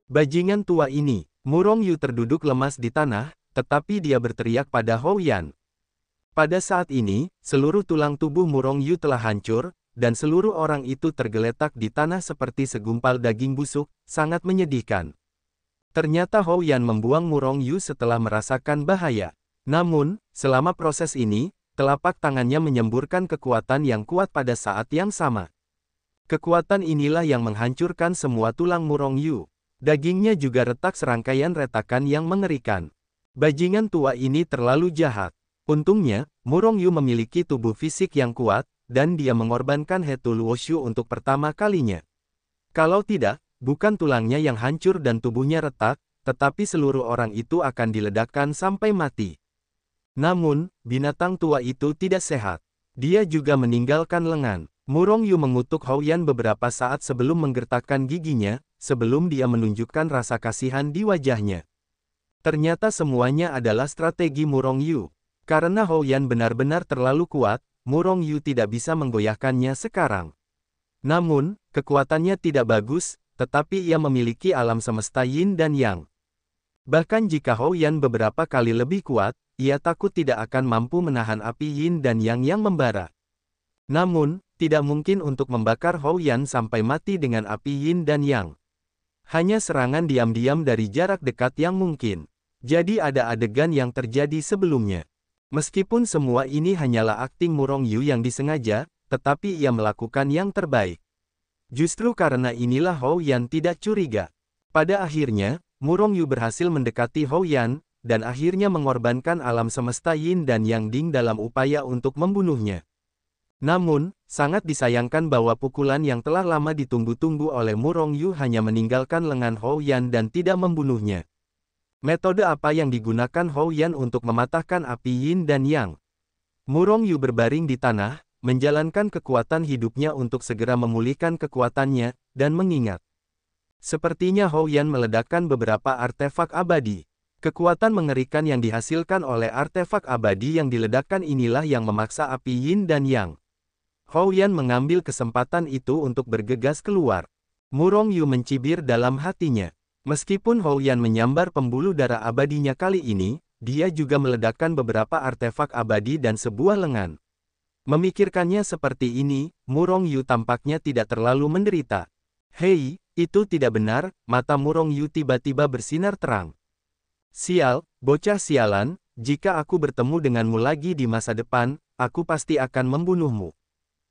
Bajingan tua ini, Murong Yu terduduk lemas di tanah, tetapi dia berteriak pada Hou Yan. Pada saat ini, seluruh tulang tubuh Murong Yu telah hancur, dan seluruh orang itu tergeletak di tanah seperti segumpal daging busuk, sangat menyedihkan. Ternyata Hou Yan membuang Murong Yu setelah merasakan bahaya. Namun, selama proses ini, telapak tangannya menyemburkan kekuatan yang kuat pada saat yang sama. Kekuatan inilah yang menghancurkan semua tulang Murong Yu. Dagingnya juga retak serangkaian retakan yang mengerikan. Bajingan tua ini terlalu jahat. Untungnya, Murong Yu memiliki tubuh fisik yang kuat, dan dia mengorbankan Hetu Luoshu untuk pertama kalinya. Kalau tidak, bukan tulangnya yang hancur dan tubuhnya retak, tetapi seluruh orang itu akan diledakkan sampai mati. Namun, binatang tua itu tidak sehat. Dia juga meninggalkan lengan. Murong Yu mengutuk Hou Yan beberapa saat sebelum menggertakkan giginya, sebelum dia menunjukkan rasa kasihan di wajahnya. Ternyata semuanya adalah strategi Murong Yu. Karena Hou Yan benar-benar terlalu kuat, Murong Yu tidak bisa menggoyahkannya sekarang. Namun, kekuatannya tidak bagus, tetapi ia memiliki alam semesta Yin dan Yang. Bahkan jika Hou Yan beberapa kali lebih kuat, ia takut tidak akan mampu menahan api Yin dan Yang yang membara. Namun, tidak mungkin untuk membakar Hou Yan sampai mati dengan api Yin dan Yang. Hanya serangan diam-diam dari jarak dekat yang mungkin. Jadi ada adegan yang terjadi sebelumnya. Meskipun semua ini hanyalah akting Murong Yu yang disengaja, tetapi ia melakukan yang terbaik. Justru karena inilah Hou Yan tidak curiga. Pada akhirnya, Murong Yu berhasil mendekati Hou Yan, dan akhirnya mengorbankan alam semesta Yin dan Yang Ding dalam upaya untuk membunuhnya. Namun, sangat disayangkan bahwa pukulan yang telah lama ditunggu-tunggu oleh Murong Yu hanya meninggalkan lengan Hou Yan dan tidak membunuhnya. Metode apa yang digunakan Hou Yan untuk mematahkan api Yin dan Yang? Murong Yu berbaring di tanah, menjalankan kekuatan hidupnya untuk segera memulihkan kekuatannya, dan mengingat. Sepertinya Hou Yan meledakkan beberapa artefak abadi. Kekuatan mengerikan yang dihasilkan oleh artefak abadi yang diledakkan inilah yang memaksa api Yin dan Yang. Hou Yan mengambil kesempatan itu untuk bergegas keluar. Murong Yu mencibir dalam hatinya. Meskipun Hou Yan menyambar pembuluh darah abadinya kali ini, dia juga meledakkan beberapa artefak abadi dan sebuah lengan. Memikirkannya seperti ini, Murong Yu tampaknya tidak terlalu menderita. Hei, itu tidak benar, mata Murong Yu tiba-tiba bersinar terang. Sial, bocah sialan, jika aku bertemu denganmu lagi di masa depan, aku pasti akan membunuhmu.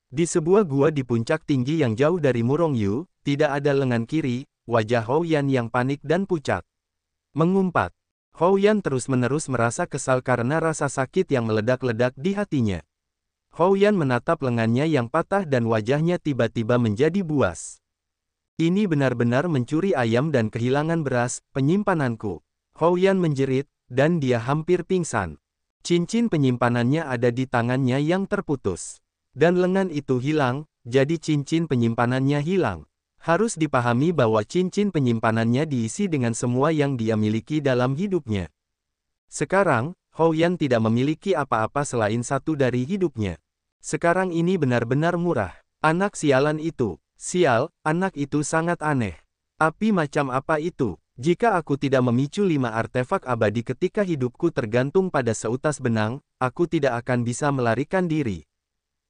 Di sebuah gua di puncak tinggi yang jauh dari Murong Yu, tidak ada lengan kiri, wajah Hou Yan yang panik dan pucat. Mengumpat. Hou Yan terus-menerus merasa kesal karena rasa sakit yang meledak-ledak di hatinya. Hou Yan menatap lengannya yang patah dan wajahnya tiba-tiba menjadi buas. Ini benar-benar mencuri ayam dan kehilangan beras, penyimpananku. Hou Yan menjerit, dan dia hampir pingsan. Cincin penyimpanannya ada di tangannya yang terputus. Dan lengan itu hilang, jadi cincin penyimpanannya hilang. Harus dipahami bahwa cincin penyimpanannya diisi dengan semua yang dia miliki dalam hidupnya. Sekarang, Hou Yan tidak memiliki apa-apa selain satu dari hidupnya. Sekarang ini benar-benar murah. Anak sialan itu. Sial, anak itu sangat aneh. Api macam apa itu? Jika aku tidak memicu 5 artefak abadi ketika hidupku tergantung pada seutas benang, aku tidak akan bisa melarikan diri.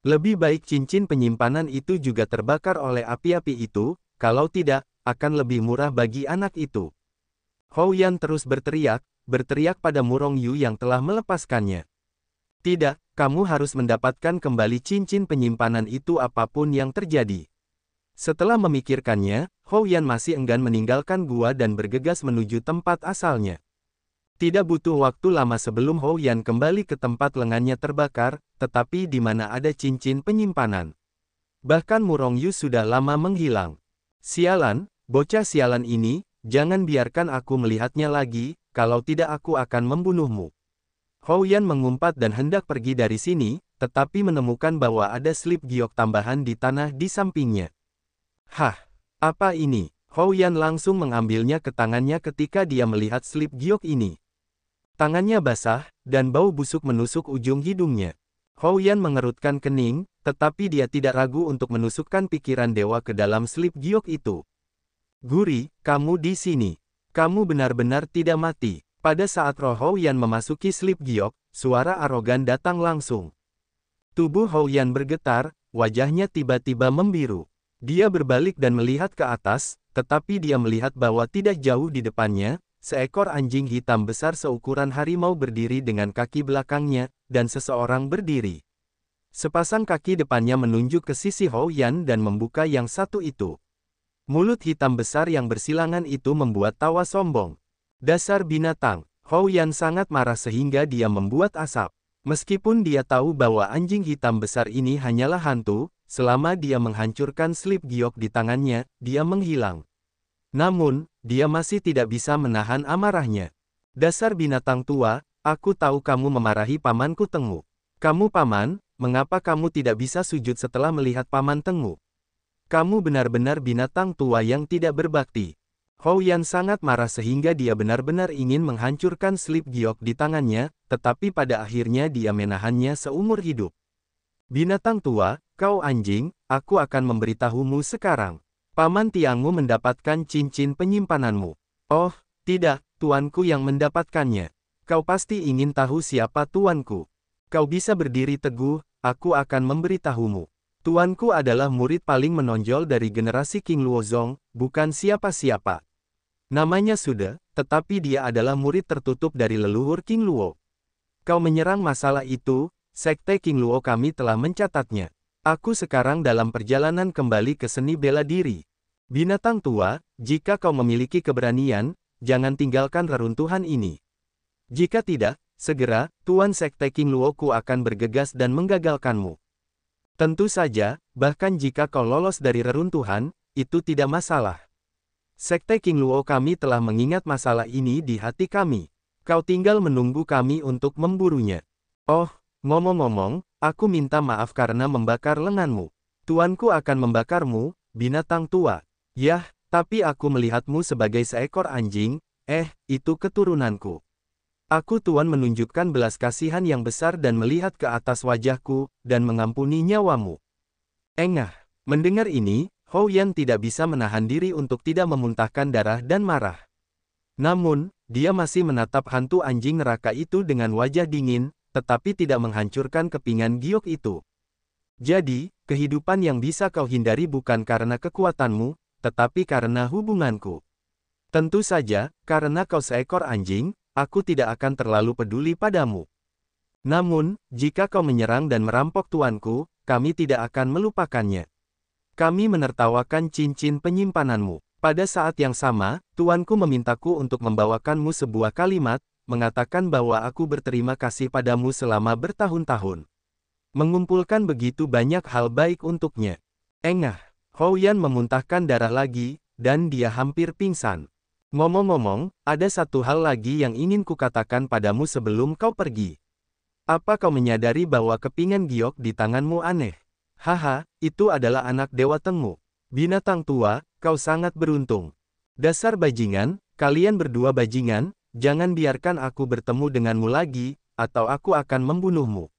Lebih baik cincin penyimpanan itu juga terbakar oleh api-api itu, kalau tidak, akan lebih murah bagi anak itu. Hou Yan terus berteriak pada Murong Yu yang telah melepaskannya. Tidak, kamu harus mendapatkan kembali cincin penyimpanan itu apapun yang terjadi. Setelah memikirkannya, Hou Yan masih enggan meninggalkan gua dan bergegas menuju tempat asalnya. Tidak butuh waktu lama sebelum Hou Yan kembali ke tempat lengannya terbakar, tetapi di mana ada cincin penyimpanan. Bahkan Murong Yu sudah lama menghilang. Sialan, bocah sialan ini, jangan biarkan aku melihatnya lagi, kalau tidak aku akan membunuhmu. Hou Yan mengumpat dan hendak pergi dari sini, tetapi menemukan bahwa ada slip giok tambahan di tanah di sampingnya. Hah, apa ini? Hou Yan langsung mengambilnya ke tangannya ketika dia melihat slip giok ini. Tangannya basah, dan bau busuk menusuk ujung hidungnya. Hou Yan mengerutkan kening, tetapi dia tidak ragu untuk menusukkan pikiran dewa ke dalam slip giok itu. Guri, kamu di sini. Kamu benar-benar tidak mati. Pada saat roh Hou Yan memasuki slip giok, suara arogan datang langsung. Tubuh Hou Yan bergetar, wajahnya tiba-tiba membiru. Dia berbalik dan melihat ke atas, tetapi dia melihat bahwa tidak jauh di depannya, seekor anjing hitam besar seukuran harimau berdiri dengan kaki belakangnya, dan seseorang berdiri. Sepasang kaki depannya menunjuk ke sisi Hou Yan dan membuka yang satu itu. Mulut hitam besar yang bersilangan itu membuat tawa sombong. Dasar binatang, Hou Yan sangat marah sehingga dia membuat asap. Meskipun dia tahu bahwa anjing hitam besar ini hanyalah hantu, selama dia menghancurkan slip giok di tangannya, dia menghilang. Namun, dia masih tidak bisa menahan amarahnya. Dasar binatang tua, aku tahu kamu memarahi pamanku Tengu. Kamu paman, mengapa kamu tidak bisa sujud setelah melihat paman Tengu? Kamu benar-benar binatang tua yang tidak berbakti. Hou Yan sangat marah sehingga dia benar-benar ingin menghancurkan slip giok di tangannya, tetapi pada akhirnya dia menahannya seumur hidup. Binatang tua, kau anjing, aku akan memberitahumu sekarang. Paman Tiangmu mendapatkan cincin penyimpananmu. Oh, tidak, tuanku yang mendapatkannya. Kau pasti ingin tahu siapa tuanku. Kau bisa berdiri teguh, aku akan memberitahumu. Tuanku adalah murid paling menonjol dari generasi King Luozong, bukan siapa-siapa. Namanya sudah, tetapi dia adalah murid tertutup dari leluhur King Luo. Kau menyerang masalah itu, sekte King Luo kami telah mencatatnya. Aku sekarang dalam perjalanan kembali ke seni bela diri. Binatang tua, jika kau memiliki keberanian, jangan tinggalkan reruntuhan ini. Jika tidak, segera, Tuan Sekte King Luoku akan bergegas dan menggagalkanmu. Tentu saja, bahkan jika kau lolos dari reruntuhan, itu tidak masalah. Sekte King Luo kami telah mengingat masalah ini di hati kami. Kau tinggal menunggu kami untuk memburunya. Oh, ngomong-ngomong, aku minta maaf karena membakar lenganmu. Tuanku akan membakarmu, binatang tua. Yah, tapi aku melihatmu sebagai seekor anjing, itu keturunanku. Aku Tuan menunjukkan belas kasihan yang besar dan melihat ke atas wajahku, dan mengampuni nyawamu. Engah, mendengar ini, Hou Yan tidak bisa menahan diri untuk tidak memuntahkan darah dan marah. Namun, dia masih menatap hantu anjing neraka itu dengan wajah dingin, tetapi tidak menghancurkan kepingan giok itu. Jadi, kehidupan yang bisa kau hindari bukan karena kekuatanmu, tetapi karena hubunganku. Tentu saja, karena kau seekor anjing, aku tidak akan terlalu peduli padamu. Namun, jika kau menyerang dan merampok tuanku, kami tidak akan melupakannya. Kami menertawakan cincin penyimpananmu. Pada saat yang sama, tuanku memintaku untuk membawakanmu sebuah kalimat, mengatakan bahwa aku berterima kasih padamu selama bertahun-tahun. Mengumpulkan begitu banyak hal baik untuknya. Engah, Hou Yan memuntahkan darah lagi, dan dia hampir pingsan. Ngomong-ngomong, ada satu hal lagi yang ingin kukatakan padamu sebelum kau pergi. Apa kau menyadari bahwa kepingan giok di tanganmu aneh? Haha, itu adalah anak Dewa Tengu. Binatang tua, kau sangat beruntung. Dasar bajingan, kalian berdua bajingan, jangan biarkan aku bertemu denganmu lagi, atau aku akan membunuhmu.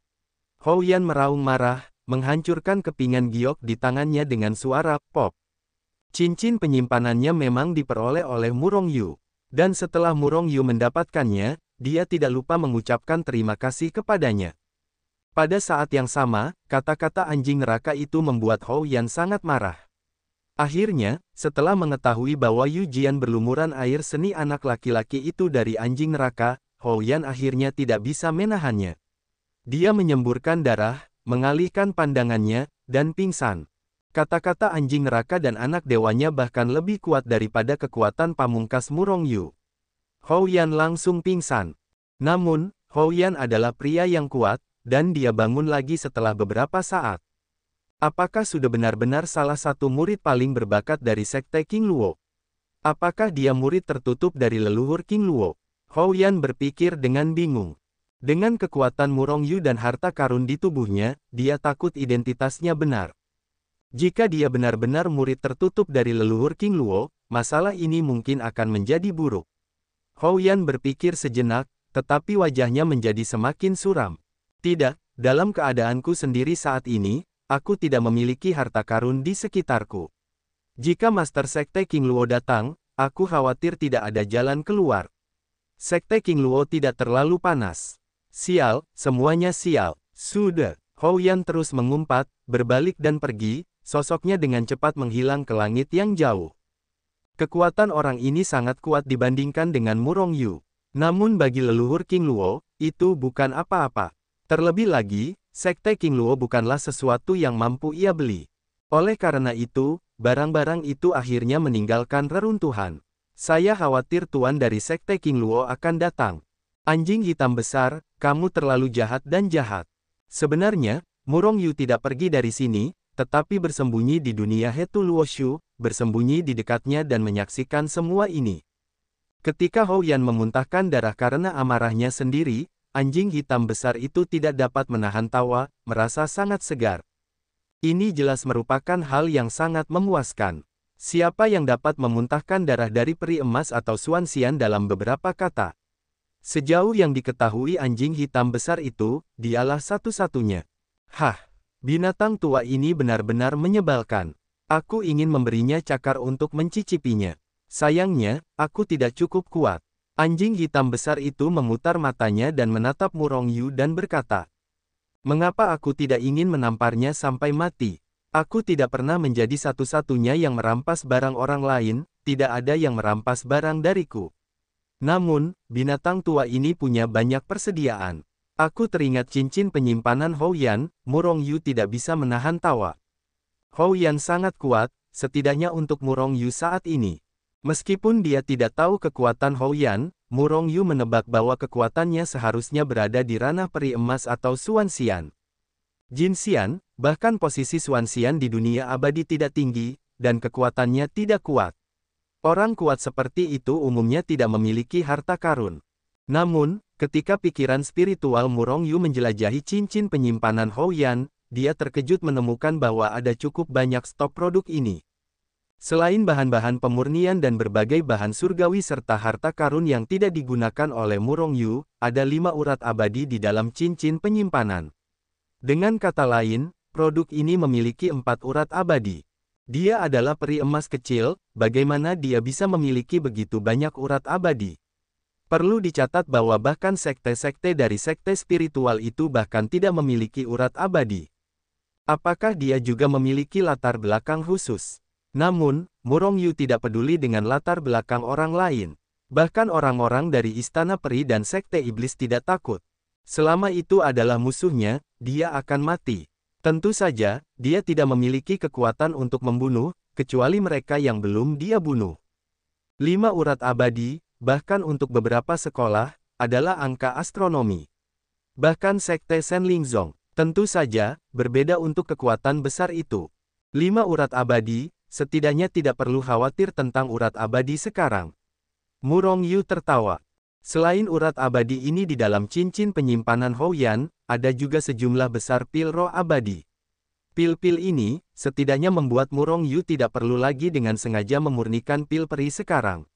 Hou Yan meraung marah, menghancurkan kepingan giok di tangannya dengan suara pop. Cincin penyimpanannya memang diperoleh oleh Murong Yu. Dan setelah Murong Yu mendapatkannya, dia tidak lupa mengucapkan terima kasih kepadanya. Pada saat yang sama, kata-kata anjing neraka itu membuat Hou Yan sangat marah. Akhirnya, setelah mengetahui bahwa Yu Jian berlumuran air seni anak laki-laki itu dari anjing neraka, Hou Yan akhirnya tidak bisa menahannya. Dia menyemburkan darah, mengalihkan pandangannya, dan pingsan. Kata-kata anjing neraka dan anak dewanya bahkan lebih kuat daripada kekuatan pamungkas Murong Yu. Hou Yan langsung pingsan. Namun, Hou Yan adalah pria yang kuat, dan dia bangun lagi setelah beberapa saat. Apakah sudah benar-benar salah satu murid paling berbakat dari Sekte King Luo? Apakah dia murid tertutup dari leluhur King Luo? Hou Yan berpikir dengan bingung. Dengan kekuatan Murong Yu dan harta karun di tubuhnya, dia takut identitasnya benar. Jika dia benar-benar murid tertutup dari leluhur King Luo, masalah ini mungkin akan menjadi buruk. Hou Yan berpikir sejenak, tetapi wajahnya menjadi semakin suram. Tidak, dalam keadaanku sendiri saat ini, aku tidak memiliki harta karun di sekitarku. Jika Master Sekte King Luo datang, aku khawatir tidak ada jalan keluar. Sekte King Luo tidak terlalu panas. Sial, semuanya sial. Sudah. Hou Yan terus mengumpat, berbalik dan pergi, sosoknya dengan cepat menghilang ke langit yang jauh. Kekuatan orang ini sangat kuat dibandingkan dengan Murong Yu. Namun bagi leluhur King Luo, itu bukan apa-apa. Terlebih lagi, Sekte King Luo bukanlah sesuatu yang mampu ia beli. Oleh karena itu, barang-barang itu akhirnya meninggalkan reruntuhan. Saya khawatir tuan dari Sekte King Luo akan datang. Anjing hitam besar, kamu terlalu jahat dan jahat. Sebenarnya, Murong Yu tidak pergi dari sini, tetapi bersembunyi di dunia Hetu Luoshu, bersembunyi di dekatnya dan menyaksikan semua ini. Ketika Hou Yan memuntahkan darah karena amarahnya sendiri, anjing hitam besar itu tidak dapat menahan tawa, merasa sangat segar. Ini jelas merupakan hal yang sangat memuaskan. Siapa yang dapat memuntahkan darah dari peri emas atau Xuanxian dalam beberapa kata? Sejauh yang diketahui anjing hitam besar itu, dialah satu-satunya. Hah, binatang tua ini benar-benar menyebalkan. Aku ingin memberinya cakar untuk mencicipinya. Sayangnya, aku tidak cukup kuat. Anjing hitam besar itu memutar matanya dan menatap Murong Yu dan berkata, "Mengapa aku tidak ingin menamparnya sampai mati? Aku tidak pernah menjadi satu-satunya yang merampas barang orang lain, tidak ada yang merampas barang dariku. Namun, binatang tua ini punya banyak persediaan." Aku teringat cincin penyimpanan Hou Yan, Murong Yu tidak bisa menahan tawa. Hou Yan sangat kuat, setidaknya untuk Murong Yu saat ini. Meskipun dia tidak tahu kekuatan Hou Yan, Murong Yu menebak bahwa kekuatannya seharusnya berada di ranah peri emas atau Xuanxian. Jin Xian, bahkan posisi Xuanxian di dunia abadi tidak tinggi, dan kekuatannya tidak kuat. Orang kuat seperti itu umumnya tidak memiliki harta karun. Namun, ketika pikiran spiritual Murong Yu menjelajahi cincin penyimpanan Hou Yan, dia terkejut menemukan bahwa ada cukup banyak stok produk ini. Selain bahan-bahan pemurnian dan berbagai bahan surgawi serta harta karun yang tidak digunakan oleh Murong Yu, ada 5 urat abadi di dalam cincin penyimpanan. Dengan kata lain, produk ini memiliki 4 urat abadi. Dia adalah peri emas kecil, bagaimana dia bisa memiliki begitu banyak urat abadi? Perlu dicatat bahwa bahkan sekte-sekte dari sekte spiritual itu bahkan tidak memiliki urat abadi. Apakah dia juga memiliki latar belakang khusus? Namun, Murong Yu tidak peduli dengan latar belakang orang lain. Bahkan orang-orang dari Istana Peri dan Sekte Iblis tidak takut. Selama itu adalah musuhnya, dia akan mati. Tentu saja, dia tidak memiliki kekuatan untuk membunuh, kecuali mereka yang belum dia bunuh. 5 urat abadi, bahkan untuk beberapa sekolah, adalah angka astronomi. Bahkan Sekte Senlingzong, tentu saja, berbeda untuk kekuatan besar itu. 5 urat abadi, setidaknya tidak perlu khawatir tentang urat abadi sekarang. Murong Yu tertawa. Selain urat abadi ini di dalam cincin penyimpanan Hou Yan, ada juga sejumlah besar pil roh abadi. Pil-pil ini, setidaknya membuat Murong Yu tidak perlu lagi dengan sengaja memurnikan pil peri sekarang.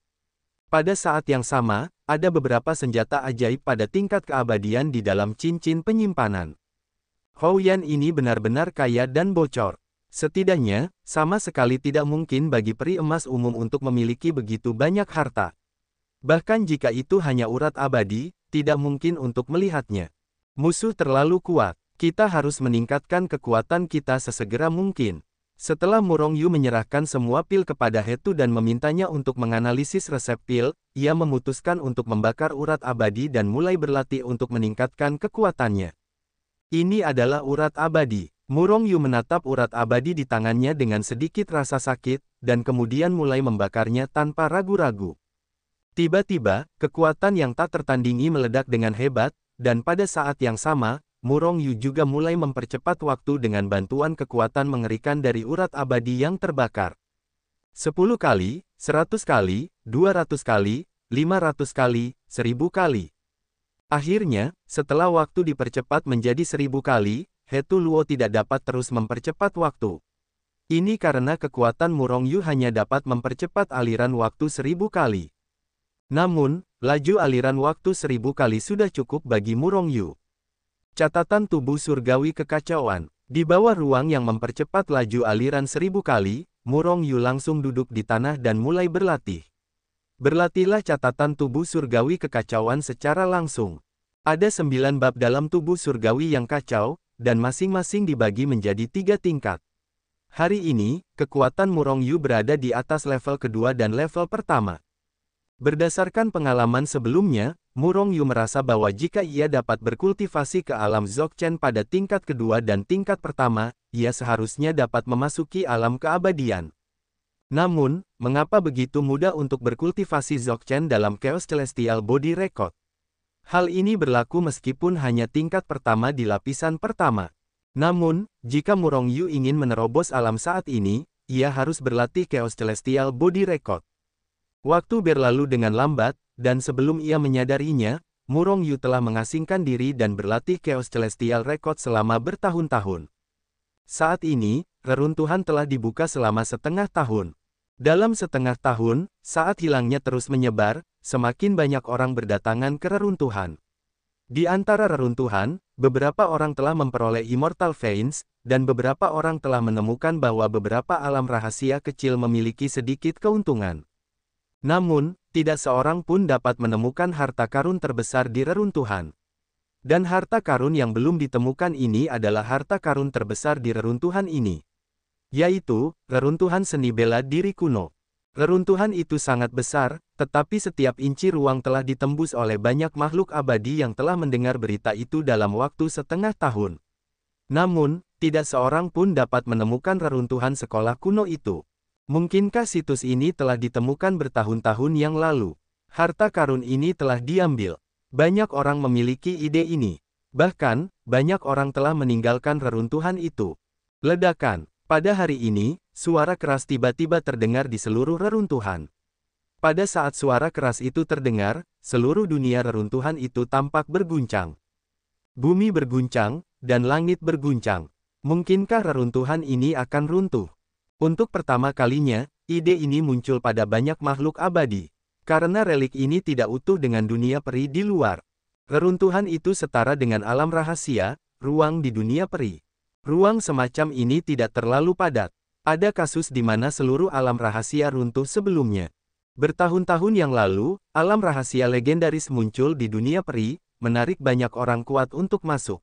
Pada saat yang sama, ada beberapa senjata ajaib pada tingkat keabadian di dalam cincin penyimpanan. Hou Yan ini benar-benar kaya dan bocor. Setidaknya, sama sekali tidak mungkin bagi peri emas umum untuk memiliki begitu banyak harta. Bahkan jika itu hanya urat abadi, tidak mungkin untuk melihatnya. Musuh terlalu kuat. Kita harus meningkatkan kekuatan kita sesegera mungkin. Setelah Murong Yu menyerahkan semua pil kepada Hetu dan memintanya untuk menganalisis resep pil, ia memutuskan untuk membakar urat abadi dan mulai berlatih untuk meningkatkan kekuatannya. Ini adalah urat abadi. Murong Yu menatap urat abadi di tangannya dengan sedikit rasa sakit, dan kemudian mulai membakarnya tanpa ragu-ragu. Tiba-tiba, kekuatan yang tak tertandingi meledak dengan hebat, dan pada saat yang sama, Murong Yu juga mulai mempercepat waktu dengan bantuan kekuatan mengerikan dari urat abadi yang terbakar. 10 kali, 100 kali, 200 kali, 500 kali, 1000 kali. Akhirnya, setelah waktu dipercepat menjadi 1000 kali, Hetu Luo tidak dapat terus mempercepat waktu. Ini karena kekuatan Murong Yu hanya dapat mempercepat aliran waktu 1000 kali. Namun, laju aliran waktu 1000 kali sudah cukup bagi Murong Yu. Catatan tubuh surgawi kekacauan. Di bawah ruang yang mempercepat laju aliran 1000 kali, Murong Yu langsung duduk di tanah dan mulai berlatih. Berlatihlah catatan tubuh surgawi kekacauan secara langsung. Ada 9 bab dalam tubuh surgawi yang kacau, dan masing-masing dibagi menjadi 3 tingkat. Hari ini, kekuatan Murong Yu berada di atas level kedua dan level pertama. Berdasarkan pengalaman sebelumnya, Murong Yu merasa bahwa jika ia dapat berkultivasi ke alam Dzogchen pada tingkat kedua dan tingkat pertama, ia seharusnya dapat memasuki alam keabadian. Namun, mengapa begitu mudah untuk berkultivasi Dzogchen dalam Chaos Celestial Body Record? Hal ini berlaku meskipun hanya tingkat pertama di lapisan pertama. Namun, jika Murong Yu ingin menerobos alam saat ini, ia harus berlatih Chaos Celestial Body Record. Waktu berlalu dengan lambat, dan sebelum ia menyadarinya, Murong Yu telah mengasingkan diri dan berlatih Chaos Celestial Record selama bertahun-tahun. Saat ini, reruntuhan telah dibuka selama setengah tahun. Dalam setengah tahun, saat hilangnya terus menyebar, semakin banyak orang berdatangan ke reruntuhan. Di antara reruntuhan, beberapa orang telah memperoleh Immortal Veins, dan beberapa orang telah menemukan bahwa beberapa alam rahasia kecil memiliki sedikit keuntungan. Namun, tidak seorang pun dapat menemukan harta karun terbesar di reruntuhan. Dan harta karun yang belum ditemukan ini adalah harta karun terbesar di reruntuhan ini. Yaitu, reruntuhan seni bela diri kuno. Reruntuhan itu sangat besar, tetapi setiap inci ruang telah ditembus oleh banyak makhluk abadi yang telah mendengar berita itu dalam waktu setengah tahun. Namun, tidak seorang pun dapat menemukan reruntuhan sekolah kuno itu. Mungkinkah situs ini telah ditemukan bertahun-tahun yang lalu? Harta karun ini telah diambil. Banyak orang memiliki ide ini. Bahkan, banyak orang telah meninggalkan reruntuhan itu. Ledakan. Pada hari ini, suara keras tiba-tiba terdengar di seluruh reruntuhan. Pada saat suara keras itu terdengar, seluruh dunia reruntuhan itu tampak berguncang. Bumi berguncang, dan langit berguncang. Mungkinkah reruntuhan ini akan runtuh? Untuk pertama kalinya, ide ini muncul pada banyak makhluk abadi. Karena relik ini tidak utuh dengan dunia peri di luar. Reruntuhan itu setara dengan alam rahasia, ruang di dunia peri. Ruang semacam ini tidak terlalu padat. Ada kasus di mana seluruh alam rahasia runtuh sebelumnya. Bertahun-tahun yang lalu, alam rahasia legendaris muncul di dunia peri, menarik banyak orang kuat untuk masuk.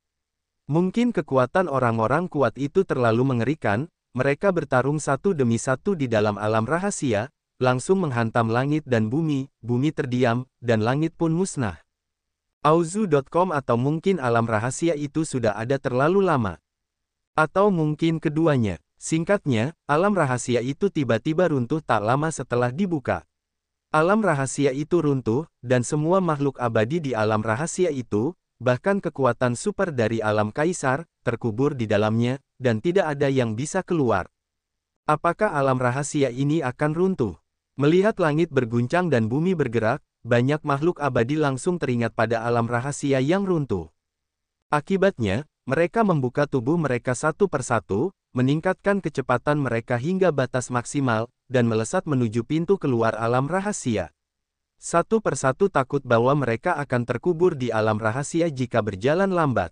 Mungkin kekuatan orang-orang kuat itu terlalu mengerikan, mereka bertarung satu demi satu di dalam alam rahasia, langsung menghantam langit dan bumi terdiam, dan langit pun musnah. Auzu.com atau mungkin alam rahasia itu sudah ada terlalu lama. Atau mungkin keduanya. Singkatnya, alam rahasia itu tiba-tiba runtuh tak lama setelah dibuka. Alam rahasia itu runtuh, dan semua makhluk abadi di alam rahasia itu, bahkan kekuatan super dari alam kaisar, terkubur di dalamnya, dan tidak ada yang bisa keluar. Apakah alam rahasia ini akan runtuh? Melihat langit berguncang dan bumi bergerak, banyak makhluk abadi langsung teringat pada alam rahasia yang runtuh. Akibatnya, mereka membuka tubuh mereka satu persatu, meningkatkan kecepatan mereka hingga batas maksimal, dan melesat menuju pintu keluar alam rahasia. Satu persatu takut bahwa mereka akan terkubur di alam rahasia jika berjalan lambat.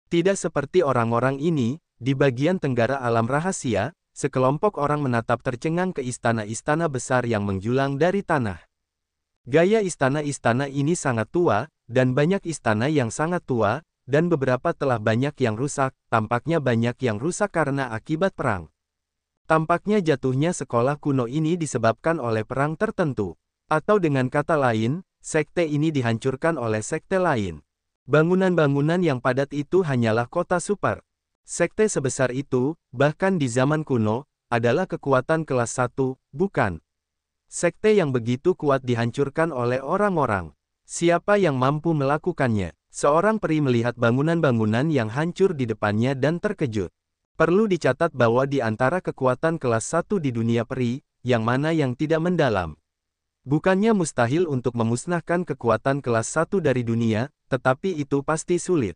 Tidak seperti orang-orang ini, di bagian tenggara alam rahasia, sekelompok orang menatap tercengang ke istana-istana besar yang menjulang dari tanah. Gaya istana-istana ini sangat tua, dan banyak istana yang sangat tua, dan beberapa telah banyak yang rusak, tampaknya banyak yang rusak karena akibat perang. Tampaknya jatuhnya sekolah kuno ini disebabkan oleh perang tertentu. Atau dengan kata lain, sekte ini dihancurkan oleh sekte lain. Bangunan-bangunan yang padat itu hanyalah kota super. Sekte sebesar itu, bahkan di zaman kuno, adalah kekuatan kelas 1, bukan? Sekte yang begitu kuat dihancurkan oleh orang-orang. Siapa yang mampu melakukannya? Seorang peri melihat bangunan-bangunan yang hancur di depannya dan terkejut. Perlu dicatat bahwa di antara kekuatan kelas 1 di dunia peri, yang mana yang tidak mendalam. Bukannya mustahil untuk memusnahkan kekuatan kelas 1 dari dunia, tetapi itu pasti sulit.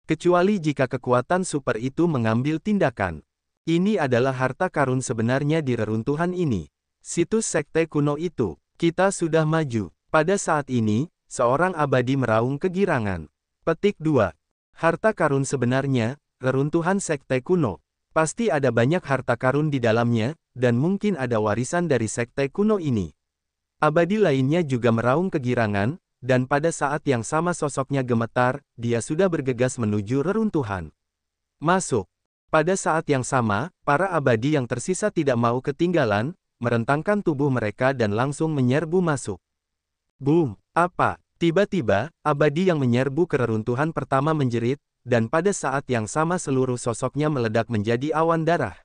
Kecuali jika kekuatan super itu mengambil tindakan. Ini adalah harta karun sebenarnya di reruntuhan ini. Situs sekte kuno itu, kita sudah maju. Pada saat ini, seorang abadi meraung kegirangan. Petik 2. Harta karun sebenarnya, reruntuhan sekte kuno. Pasti ada banyak harta karun di dalamnya, dan mungkin ada warisan dari sekte kuno ini. Abadi lainnya juga meraung kegirangan, dan pada saat yang sama sosoknya gemetar, dia sudah bergegas menuju reruntuhan. Masuk. Pada saat yang sama, para abadi yang tersisa tidak mau ketinggalan, merentangkan tubuh mereka dan langsung menyerbu masuk. Boom! Apa? Tiba-tiba, abadi yang menyerbu ke reruntuhan pertama menjerit, dan pada saat yang sama seluruh sosoknya meledak menjadi awan darah.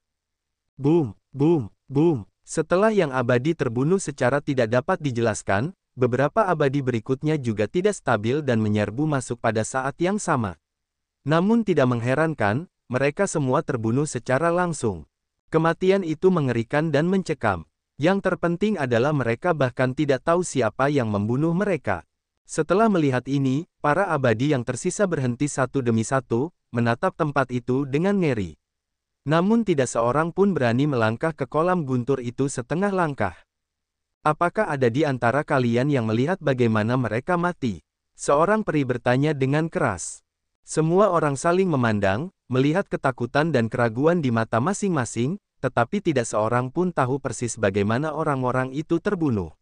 Boom! Boom! Boom! Setelah yang abadi terbunuh secara tidak dapat dijelaskan, beberapa abadi berikutnya juga tidak stabil dan menyerbu masuk pada saat yang sama. Namun tidak mengherankan, mereka semua terbunuh secara langsung. Kematian itu mengerikan dan mencekam. Yang terpenting adalah mereka bahkan tidak tahu siapa yang membunuh mereka. Setelah melihat ini, para abadi yang tersisa berhenti satu demi satu, menatap tempat itu dengan ngeri. Namun tidak seorang pun berani melangkah ke kolam guntur itu setengah langkah. Apakah ada di antara kalian yang melihat bagaimana mereka mati? Seorang peri bertanya dengan keras. Semua orang saling memandang, melihat ketakutan dan keraguan di mata masing-masing, tetapi tidak seorang pun tahu persis bagaimana orang-orang itu terbunuh.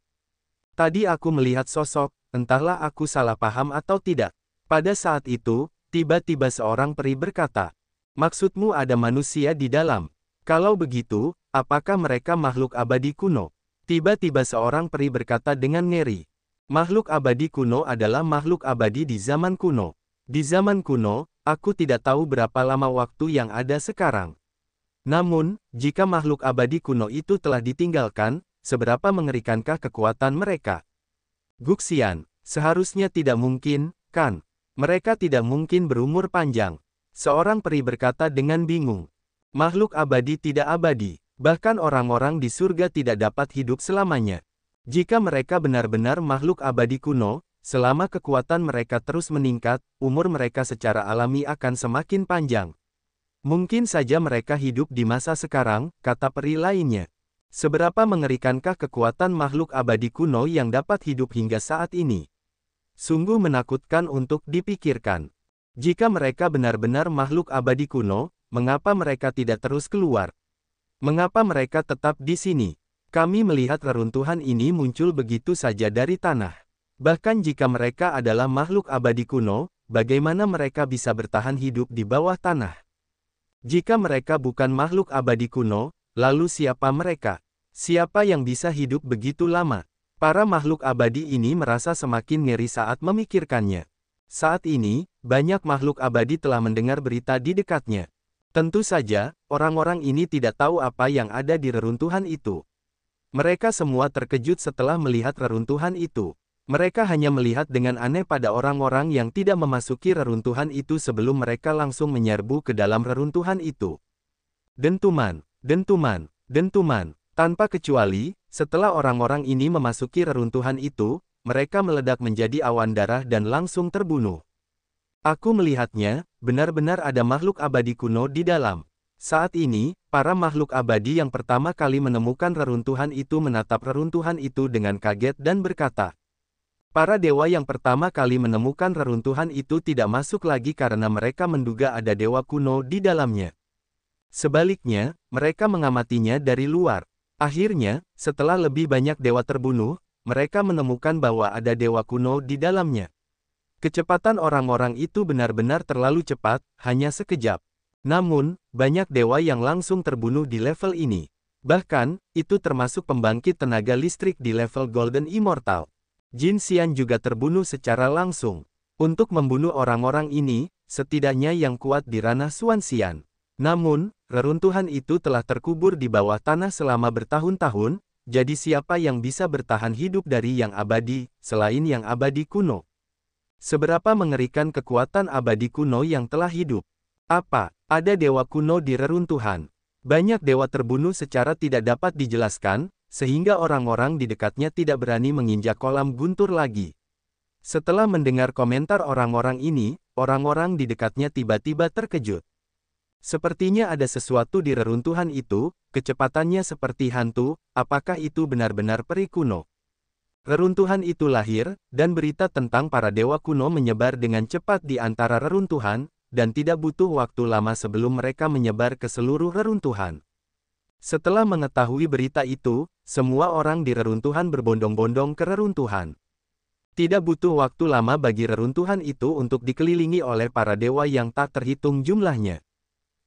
Tadi aku melihat sosok, entahlah aku salah paham atau tidak. Pada saat itu, tiba-tiba seorang peri berkata, "Maksudmu ada manusia di dalam? Kalau begitu, apakah mereka makhluk abadi kuno?" Tiba-tiba seorang peri berkata dengan ngeri, "Makhluk abadi kuno adalah makhluk abadi di zaman kuno. Di zaman kuno, aku tidak tahu berapa lama waktu yang ada sekarang. Namun, jika makhluk abadi kuno itu telah ditinggalkan, seberapa mengerikankah kekuatan mereka? Guxian, seharusnya tidak mungkin, kan? Mereka tidak mungkin berumur panjang." Seorang peri berkata dengan bingung. Makhluk abadi tidak abadi, bahkan orang-orang di surga tidak dapat hidup selamanya. Jika mereka benar-benar makhluk abadi kuno, selama kekuatan mereka terus meningkat, umur mereka secara alami akan semakin panjang. Mungkin saja mereka hidup di masa sekarang, kata peri lainnya. Seberapa mengerikankah kekuatan makhluk abadi kuno yang dapat hidup hingga saat ini? Sungguh menakutkan untuk dipikirkan. Jika mereka benar-benar makhluk abadi kuno, mengapa mereka tidak terus keluar? Mengapa mereka tetap di sini? Kami melihat reruntuhan ini muncul begitu saja dari tanah. Bahkan jika mereka adalah makhluk abadi kuno, bagaimana mereka bisa bertahan hidup di bawah tanah? Jika mereka bukan makhluk abadi kuno, lalu siapa mereka? Siapa yang bisa hidup begitu lama? Para makhluk abadi ini merasa semakin ngeri saat memikirkannya. Saat ini, banyak makhluk abadi telah mendengar berita di dekatnya. Tentu saja, orang-orang ini tidak tahu apa yang ada di reruntuhan itu. Mereka semua terkejut setelah melihat reruntuhan itu. Mereka hanya melihat dengan aneh pada orang-orang yang tidak memasuki reruntuhan itu sebelum mereka langsung menyerbu ke dalam reruntuhan itu. Dentuman, dentuman, dentuman. Tanpa kecuali, setelah orang-orang ini memasuki reruntuhan itu, mereka meledak menjadi awan darah dan langsung terbunuh. Aku melihatnya, benar-benar ada makhluk abadi kuno di dalam. Saat ini, para makhluk abadi yang pertama kali menemukan reruntuhan itu menatap reruntuhan itu dengan kaget dan berkata, para dewa yang pertama kali menemukan reruntuhan itu tidak masuk lagi karena mereka menduga ada dewa kuno di dalamnya. Sebaliknya, mereka mengamatinya dari luar. Akhirnya, setelah lebih banyak dewa terbunuh, mereka menemukan bahwa ada dewa kuno di dalamnya. Kecepatan orang-orang itu benar-benar terlalu cepat, hanya sekejap. Namun, banyak dewa yang langsung terbunuh di level ini. Bahkan, itu termasuk pembangkit tenaga listrik di level Golden Immortal. Jin Xian juga terbunuh secara langsung. Untuk membunuh orang-orang ini, setidaknya yang kuat di ranah Xuan Xian. Namun, reruntuhan itu telah terkubur di bawah tanah selama bertahun-tahun, jadi siapa yang bisa bertahan hidup dari yang abadi, selain yang abadi kuno? Seberapa mengerikan kekuatan abadi kuno yang telah hidup? Apa, ada dewa kuno di reruntuhan? Banyak dewa terbunuh secara tidak dapat dijelaskan, sehingga orang-orang di dekatnya tidak berani menginjak kolam guntur lagi. Setelah mendengar komentar orang-orang ini, orang-orang di dekatnya tiba-tiba terkejut. Sepertinya ada sesuatu di reruntuhan itu, kecepatannya seperti hantu, apakah itu benar-benar peri kuno? Reruntuhan itu lahir, dan berita tentang para dewa kuno menyebar dengan cepat di antara reruntuhan, dan tidak butuh waktu lama sebelum mereka menyebar ke seluruh reruntuhan. Setelah mengetahui berita itu, semua orang di reruntuhan berbondong-bondong ke reruntuhan. Tidak butuh waktu lama bagi reruntuhan itu untuk dikelilingi oleh para dewa yang tak terhitung jumlahnya.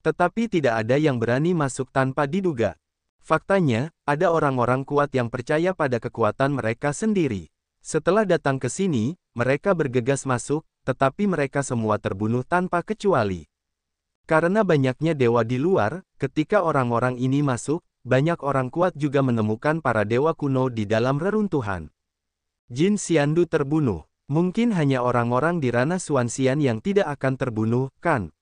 Tetapi tidak ada yang berani masuk tanpa diduga. Faktanya, ada orang-orang kuat yang percaya pada kekuatan mereka sendiri. Setelah datang ke sini, mereka bergegas masuk, tetapi mereka semua terbunuh tanpa kecuali. Karena banyaknya dewa di luar, ketika orang-orang ini masuk, banyak orang kuat juga menemukan para dewa kuno di dalam reruntuhan. Jin Xiandu terbunuh. Mungkin hanya orang-orang di ranah Xuanxian yang tidak akan terbunuh, kan?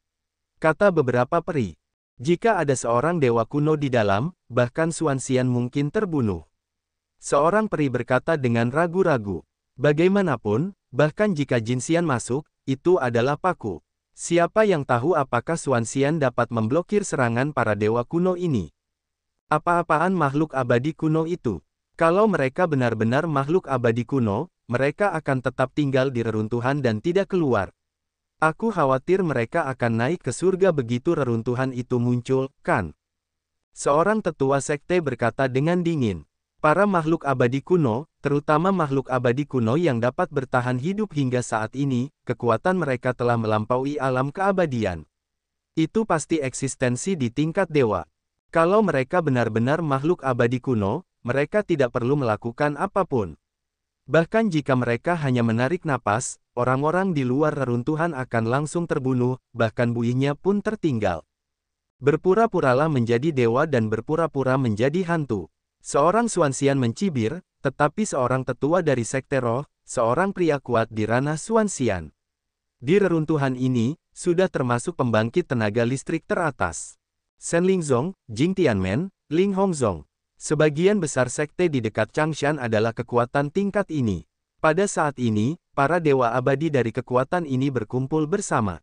Kata beberapa peri. Jika ada seorang dewa kuno di dalam, bahkan Xuanxian mungkin terbunuh. Seorang peri berkata dengan ragu-ragu. Bagaimanapun, bahkan jika Jin Xian masuk, itu adalah paku. Siapa yang tahu apakah Xuanxian dapat memblokir serangan para dewa kuno ini? Apa-apaan makhluk abadi kuno itu? Kalau mereka benar-benar makhluk abadi kuno, mereka akan tetap tinggal di reruntuhan dan tidak keluar. Aku khawatir mereka akan naik ke surga begitu reruntuhan itu muncul, kan? Seorang tetua sekte berkata dengan dingin. Para makhluk abadi kuno, terutama makhluk abadi kuno yang dapat bertahan hidup hingga saat ini, kekuatan mereka telah melampaui alam keabadian. Itu pasti eksistensi di tingkat dewa. Kalau mereka benar-benar makhluk abadi kuno, mereka tidak perlu melakukan apapun. Bahkan jika mereka hanya menarik napas, orang-orang di luar reruntuhan akan langsung terbunuh, bahkan buihnya pun tertinggal. Berpura-puralah menjadi dewa dan berpura-pura menjadi hantu. Seorang Xuanxian mencibir, tetapi seorang tetua dari sekte roh, seorang pria kuat di ranah Xuanxian. Di reruntuhan ini, sudah termasuk pembangkit tenaga listrik teratas. Shen Lingzong, Jing Tianmen, Ling Hongzong. Sebagian besar sekte di dekat Changshan adalah kekuatan tingkat ini. Pada saat ini, para dewa abadi dari kekuatan ini berkumpul bersama.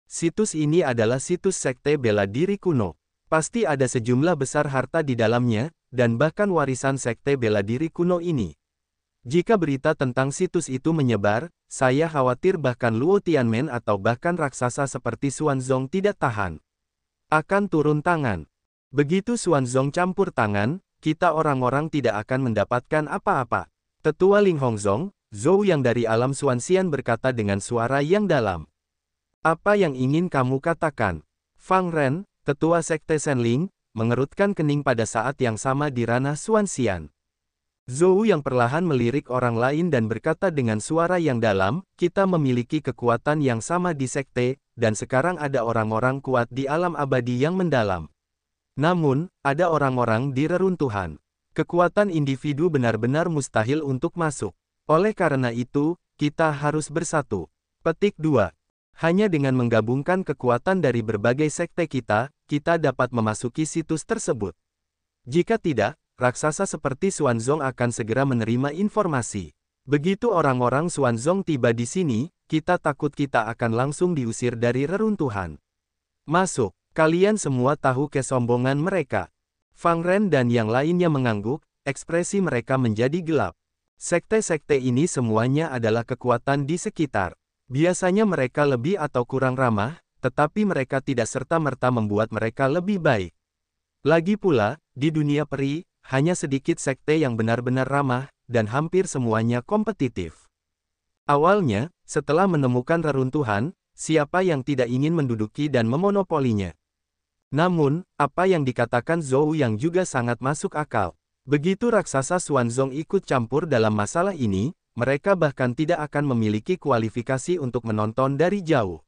Situs ini adalah situs sekte bela diri kuno. Pasti ada sejumlah besar harta di dalamnya, dan bahkan warisan sekte bela diri kuno ini. Jika berita tentang situs itu menyebar, saya khawatir bahkan Luo Tianmen atau bahkan raksasa seperti Xuanzong tidak tahan. Akan turun tangan. Begitu Xuanzong campur tangan, kita orang-orang tidak akan mendapatkan apa-apa. Tetua Ling Hongzong, Zhou yang dari alam Xuanxian berkata dengan suara yang dalam. Apa yang ingin kamu katakan? Fang Ren, tetua sekte Shenling, mengerutkan kening pada saat yang sama di ranah Xuanxian. Zhou yang perlahan melirik orang lain dan berkata dengan suara yang dalam, kita memiliki kekuatan yang sama di sekte, dan sekarang ada orang-orang kuat di alam abadi yang mendalam. Namun, ada orang-orang di reruntuhan. Kekuatan individu benar-benar mustahil untuk masuk. Oleh karena itu, kita harus bersatu. Petik 2. Hanya dengan menggabungkan kekuatan dari berbagai sekte kita dapat memasuki situs tersebut. Jika tidak, raksasa seperti Xuanzong akan segera menerima informasi. Begitu orang-orang Xuanzong tiba di sini, kita takut kita akan langsung diusir dari reruntuhan. Masuk. Kalian semua tahu kesombongan mereka. Fang Ren dan yang lainnya mengangguk, ekspresi mereka menjadi gelap. Sekte-sekte ini semuanya adalah kekuatan di sekitar. Biasanya mereka lebih atau kurang ramah, tetapi mereka tidak serta-merta membuat mereka lebih baik. Lagi pula, di dunia peri, hanya sedikit sekte yang benar-benar ramah, dan hampir semuanya kompetitif. Awalnya, setelah menemukan reruntuhan, siapa yang tidak ingin menduduki dan memonopolinya? Namun, apa yang dikatakan Zhou yang juga sangat masuk akal. Begitu raksasa Xuanzong ikut campur dalam masalah ini, mereka bahkan tidak akan memiliki kualifikasi untuk menonton dari jauh.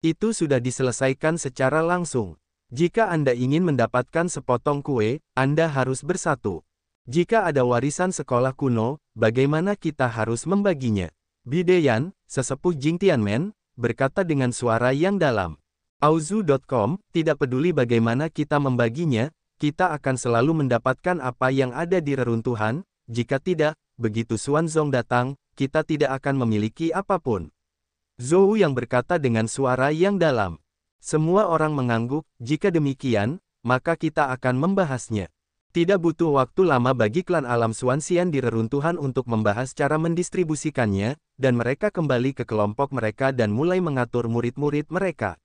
Itu sudah diselesaikan secara langsung. Jika Anda ingin mendapatkan sepotong kue, Anda harus bersatu. Jika ada warisan sekolah kuno, bagaimana kita harus membaginya? Bideyan, sesepuh Jing Tianmen, berkata dengan suara yang dalam. Auzu.com, tidak peduli bagaimana kita membaginya, kita akan selalu mendapatkan apa yang ada di reruntuhan, jika tidak, begitu Xuanzong datang, kita tidak akan memiliki apapun. Zhou yang berkata dengan suara yang dalam. Semua orang mengangguk, jika demikian, maka kita akan membahasnya. Tidak butuh waktu lama bagi klan alam Xuanxian di reruntuhan untuk membahas cara mendistribusikannya, dan mereka kembali ke kelompok mereka dan mulai mengatur murid-murid mereka.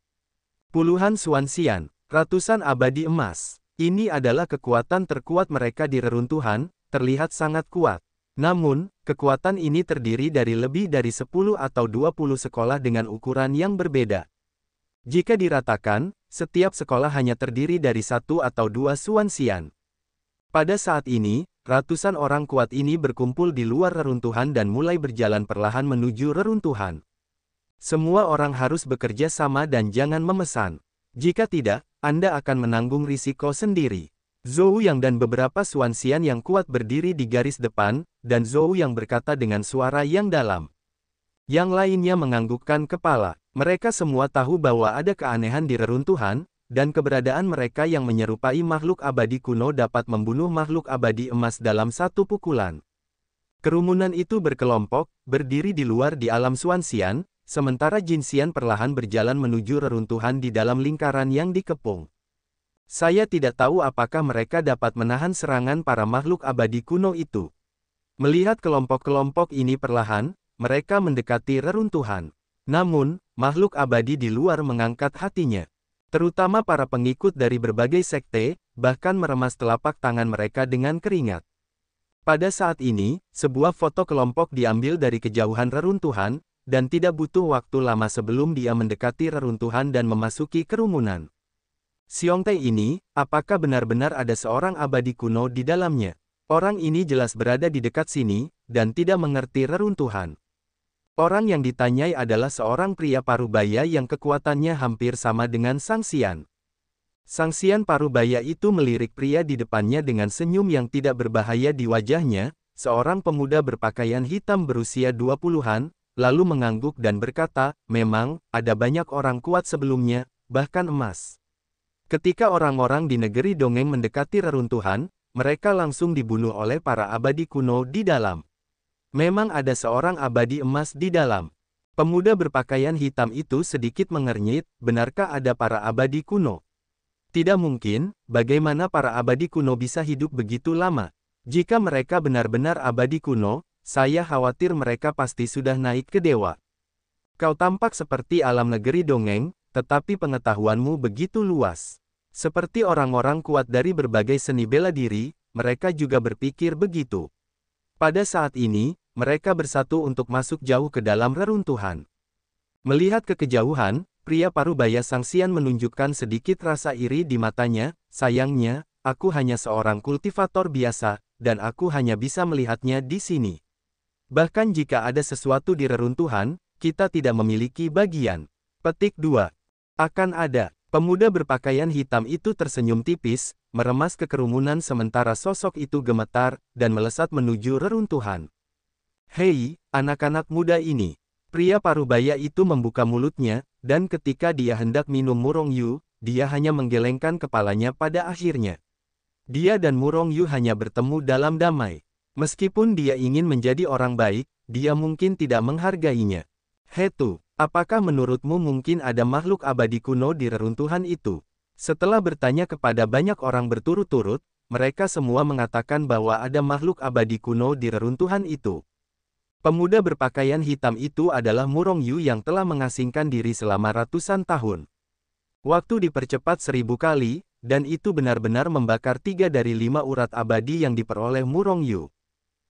Puluhan Xuanxian, ratusan abadi emas. Ini adalah kekuatan terkuat mereka di reruntuhan, terlihat sangat kuat. Namun, kekuatan ini terdiri dari lebih dari 10 atau 20 sekolah dengan ukuran yang berbeda. Jika diratakan, setiap sekolah hanya terdiri dari 1 atau 2 Xuanxian. Pada saat ini, ratusan orang kuat ini berkumpul di luar reruntuhan dan mulai berjalan perlahan menuju reruntuhan. Semua orang harus bekerja sama dan jangan memesan. Jika tidak, Anda akan menanggung risiko sendiri. Zhou Yang dan beberapa Xuanxian yang kuat berdiri di garis depan, dan Zhou Yang berkata dengan suara yang dalam. Yang lainnya menganggukkan kepala. Mereka semua tahu bahwa ada keanehan di reruntuhan, dan keberadaan mereka yang menyerupai makhluk abadi kuno dapat membunuh makhluk abadi emas dalam satu pukulan. Kerumunan itu berkelompok, berdiri di luar di alam Xuanxian, sementara Jinxian perlahan berjalan menuju reruntuhan di dalam lingkaran yang dikepung. Saya tidak tahu apakah mereka dapat menahan serangan para makhluk abadi kuno itu. Melihat kelompok-kelompok ini perlahan, mereka mendekati reruntuhan. Namun, makhluk abadi di luar mengangkat hatinya. Terutama para pengikut dari berbagai sekte, bahkan meremas telapak tangan mereka dengan keringat. Pada saat ini, sebuah foto kelompok diambil dari kejauhan reruntuhan, dan tidak butuh waktu lama sebelum dia mendekati reruntuhan dan memasuki kerumunan. Xiongtai ini, apakah benar-benar ada seorang abadi kuno di dalamnya? Orang ini jelas berada di dekat sini, dan tidak mengerti reruntuhan. Orang yang ditanyai adalah seorang pria parubaya yang kekuatannya hampir sama dengan Sang Xian. Sang Xian parubaya itu melirik pria di depannya dengan senyum yang tidak berbahaya di wajahnya, seorang pemuda berpakaian hitam berusia 20-an, lalu mengangguk dan berkata, memang, ada banyak orang kuat sebelumnya, bahkan emas. Ketika orang-orang di negeri dongeng mendekati reruntuhan, mereka langsung dibunuh oleh para abadi kuno di dalam. Memang ada seorang abadi emas di dalam. Pemuda berpakaian hitam itu sedikit mengernyit, benarkah ada para abadi kuno? Tidak mungkin, bagaimana para abadi kuno bisa hidup begitu lama? Jika mereka benar-benar abadi kuno, saya khawatir mereka pasti sudah naik ke dewa. Kau tampak seperti alam negeri dongeng, tetapi pengetahuanmu begitu luas. Seperti orang-orang kuat dari berbagai seni bela diri, mereka juga berpikir begitu. Pada saat ini, mereka bersatu untuk masuk jauh ke dalam reruntuhan. Melihat ke kejauhan, pria parubaya Sang Xian menunjukkan sedikit rasa iri di matanya, sayangnya, aku hanya seorang kultivator biasa, dan aku hanya bisa melihatnya di sini. Bahkan jika ada sesuatu di reruntuhan, kita tidak memiliki bagian. Petik 2. Akan ada. Pemuda berpakaian hitam itu tersenyum tipis, meremas ke kerumunan sementara sosok itu gemetar, dan melesat menuju reruntuhan. Hei, anak-anak muda ini. Pria parubaya itu membuka mulutnya, dan ketika dia hendak minum Murong Yu, dia hanya menggelengkan kepalanya pada akhirnya. Dia dan Murong Yu hanya bertemu dalam damai. Meskipun dia ingin menjadi orang baik, dia mungkin tidak menghargainya. Hetu. Apakah menurutmu mungkin ada makhluk abadi kuno di reruntuhan itu? Setelah bertanya kepada banyak orang berturut-turut, mereka semua mengatakan bahwa ada makhluk abadi kuno di reruntuhan itu. Pemuda berpakaian hitam itu adalah Murong Yu yang telah mengasingkan diri selama ratusan tahun. Waktu dipercepat 1000 kali, dan itu benar-benar membakar 3 dari 5 urat abadi yang diperoleh Murong Yu.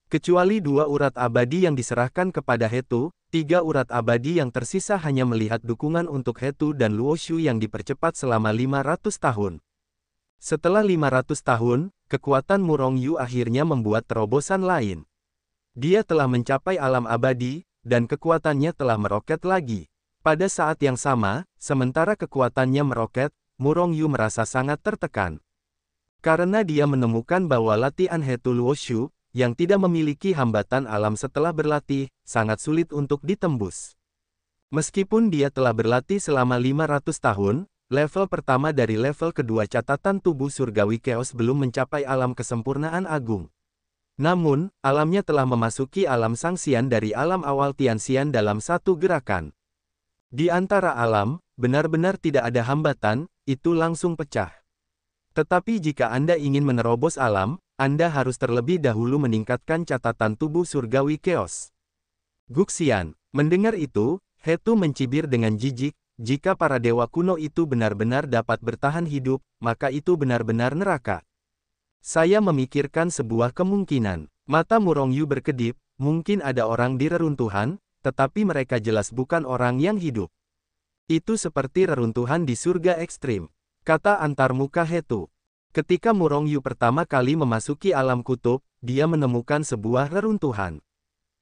Kecuali 2 urat abadi yang diserahkan kepada Hetu, 3 urat abadi yang tersisa hanya melihat dukungan untuk Hetu dan Luoshu yang dipercepat selama 500 tahun. Setelah 500 tahun, kekuatan Murong Yu akhirnya membuat terobosan lain. Dia telah mencapai alam abadi, dan kekuatannya telah meroket lagi. Pada saat yang sama, sementara kekuatannya meroket, Murong Yu merasa sangat tertekan. Karena dia menemukan bahwa latihan Hetu Luoshu, yang tidak memiliki hambatan alam setelah berlatih, sangat sulit untuk ditembus. Meskipun dia telah berlatih selama 500 tahun, level pertama dari level kedua catatan tubuh surgawi Chaos belum mencapai alam kesempurnaan agung. Namun, alamnya telah memasuki alam Sang Xian dari alam awal Tianxian dalam satu gerakan. Di antara alam, benar-benar tidak ada hambatan, itu langsung pecah. Tetapi jika Anda ingin menerobos alam, Anda harus terlebih dahulu meningkatkan catatan tubuh surgawi Chaos. Guxian, mendengar itu, Hetu mencibir dengan jijik, jika para dewa kuno itu benar-benar dapat bertahan hidup, maka itu benar-benar neraka. Saya memikirkan sebuah kemungkinan. Mata Murong Yu berkedip, mungkin ada orang di reruntuhan, tetapi mereka jelas bukan orang yang hidup. Itu seperti reruntuhan di surga ekstrim, kata antarmuka Hetu. Ketika Murong Yu pertama kali memasuki alam kutub, dia menemukan sebuah reruntuhan.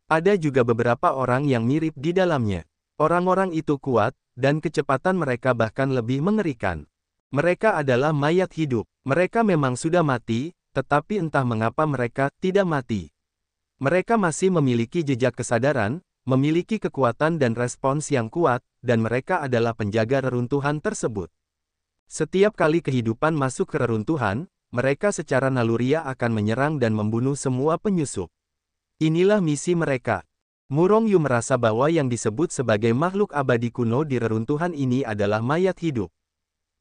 Ada juga beberapa orang yang mirip di dalamnya. Orang-orang itu kuat, dan kecepatan mereka bahkan lebih mengerikan. Mereka adalah mayat hidup. Mereka memang sudah mati, tetapi entah mengapa mereka tidak mati. Mereka masih memiliki jejak kesadaran, memiliki kekuatan dan respons yang kuat, dan mereka adalah penjaga reruntuhan tersebut. Setiap kali kehidupan masuk ke reruntuhan, mereka secara naluriah akan menyerang dan membunuh semua penyusup. Inilah misi mereka. Murong Yu merasa bahwa yang disebut sebagai makhluk abadi kuno di reruntuhan ini adalah mayat hidup.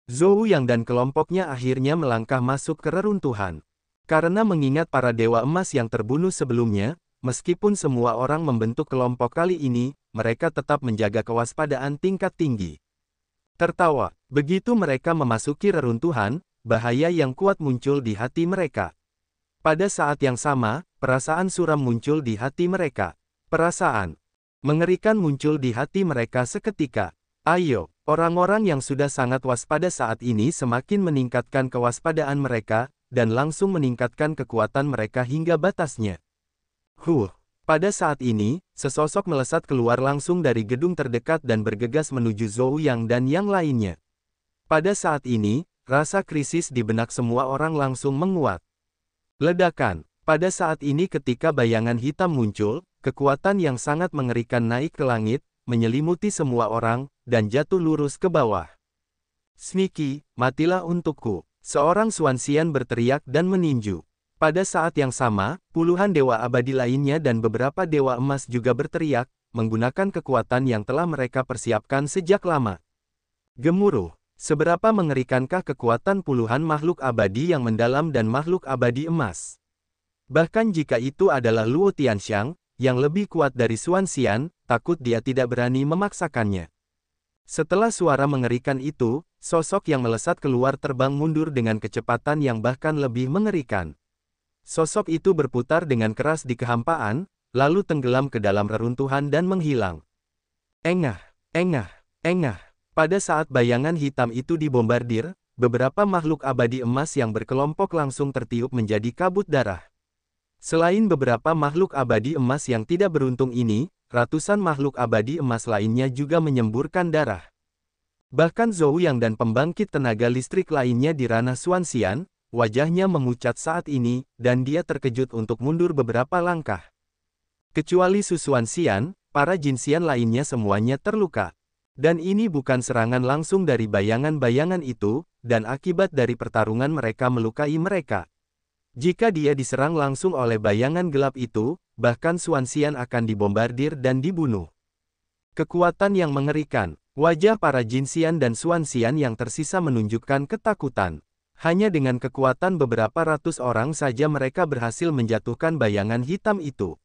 Zhou Yang dan kelompoknya akhirnya melangkah masuk ke reruntuhan. Karena mengingat para dewa emas yang terbunuh sebelumnya, meskipun semua orang membentuk kelompok kali ini, mereka tetap menjaga kewaspadaan tingkat tinggi. Tertawa, begitu mereka memasuki reruntuhan, bahaya yang kuat muncul di hati mereka. Pada saat yang sama, perasaan suram muncul di hati mereka. Perasaan mengerikan muncul di hati mereka seketika. Ayo, orang-orang yang sudah sangat waspada saat ini semakin meningkatkan kewaspadaan mereka, dan langsung meningkatkan kekuatan mereka hingga batasnya. Pada saat ini, sesosok melesat keluar langsung dari gedung terdekat dan bergegas menuju Zhou Yang dan yang lainnya. Pada saat ini, rasa krisis di benak semua orang langsung menguat. Ledakan. Pada saat ini ketika bayangan hitam muncul, kekuatan yang sangat mengerikan naik ke langit, menyelimuti semua orang, dan jatuh lurus ke bawah. Sneaky, matilah untukku. Seorang Xuanxian berteriak dan meninju. Pada saat yang sama, puluhan dewa abadi lainnya dan beberapa dewa emas juga berteriak, menggunakan kekuatan yang telah mereka persiapkan sejak lama. Gemuruh. Seberapa mengerikankah kekuatan puluhan makhluk abadi yang mendalam dan makhluk abadi emas? Bahkan jika itu adalah Luo Tianxiang, yang lebih kuat dari Xuanxian, takut dia tidak berani memaksakannya. Setelah suara mengerikan itu, sosok yang melesat keluar terbang mundur dengan kecepatan yang bahkan lebih mengerikan. Sosok itu berputar dengan keras di kehampaan, lalu tenggelam ke dalam reruntuhan dan menghilang. Engah, engah, engah. Pada saat bayangan hitam itu dibombardir, beberapa makhluk abadi emas yang berkelompok langsung tertiup menjadi kabut darah. Selain beberapa makhluk abadi emas yang tidak beruntung ini, ratusan makhluk abadi emas lainnya juga menyemburkan darah. Bahkan Zhou Yang dan pembangkit tenaga listrik lainnya di ranah Xuanxian, wajahnya memucat saat ini, dan dia terkejut untuk mundur beberapa langkah. Kecuali Su Xuanxian, para Jinxian lainnya semuanya terluka. Dan ini bukan serangan langsung dari bayangan-bayangan itu, dan akibat dari pertarungan mereka melukai mereka. Jika dia diserang langsung oleh bayangan gelap itu, bahkan Xuanxian akan dibombardir dan dibunuh. Kekuatan yang mengerikan. Wajah para Jinxian dan Xuanxian yang tersisa menunjukkan ketakutan. Hanya dengan kekuatan beberapa ratus orang saja mereka berhasil menjatuhkan bayangan hitam itu.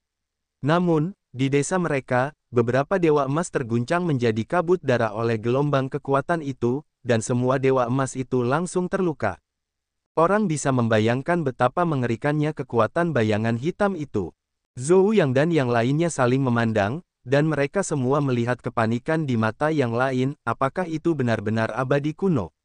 Namun, di desa mereka, beberapa dewa emas terguncang menjadi kabut darah oleh gelombang kekuatan itu, dan semua dewa emas itu langsung terluka. Orang bisa membayangkan betapa mengerikannya kekuatan bayangan hitam itu. Zhou Yang dan yang lainnya saling memandang, dan mereka semua melihat kepanikan di mata yang lain, apakah itu benar-benar abadi kuno?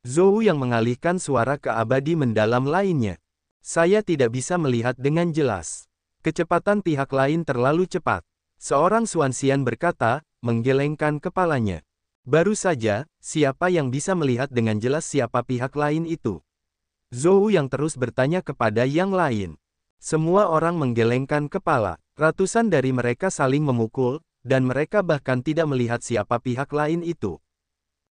Zhou Yang mengalihkan suara ke abadi mendalam lainnya. Saya tidak bisa melihat dengan jelas. Kecepatan pihak lain terlalu cepat. Seorang Xuanxian berkata, menggelengkan kepalanya. Baru saja, siapa yang bisa melihat dengan jelas siapa pihak lain itu? Zhou Yang terus bertanya kepada yang lain. Semua orang menggelengkan kepala. Ratusan dari mereka saling memukul, dan mereka bahkan tidak melihat siapa pihak lain itu.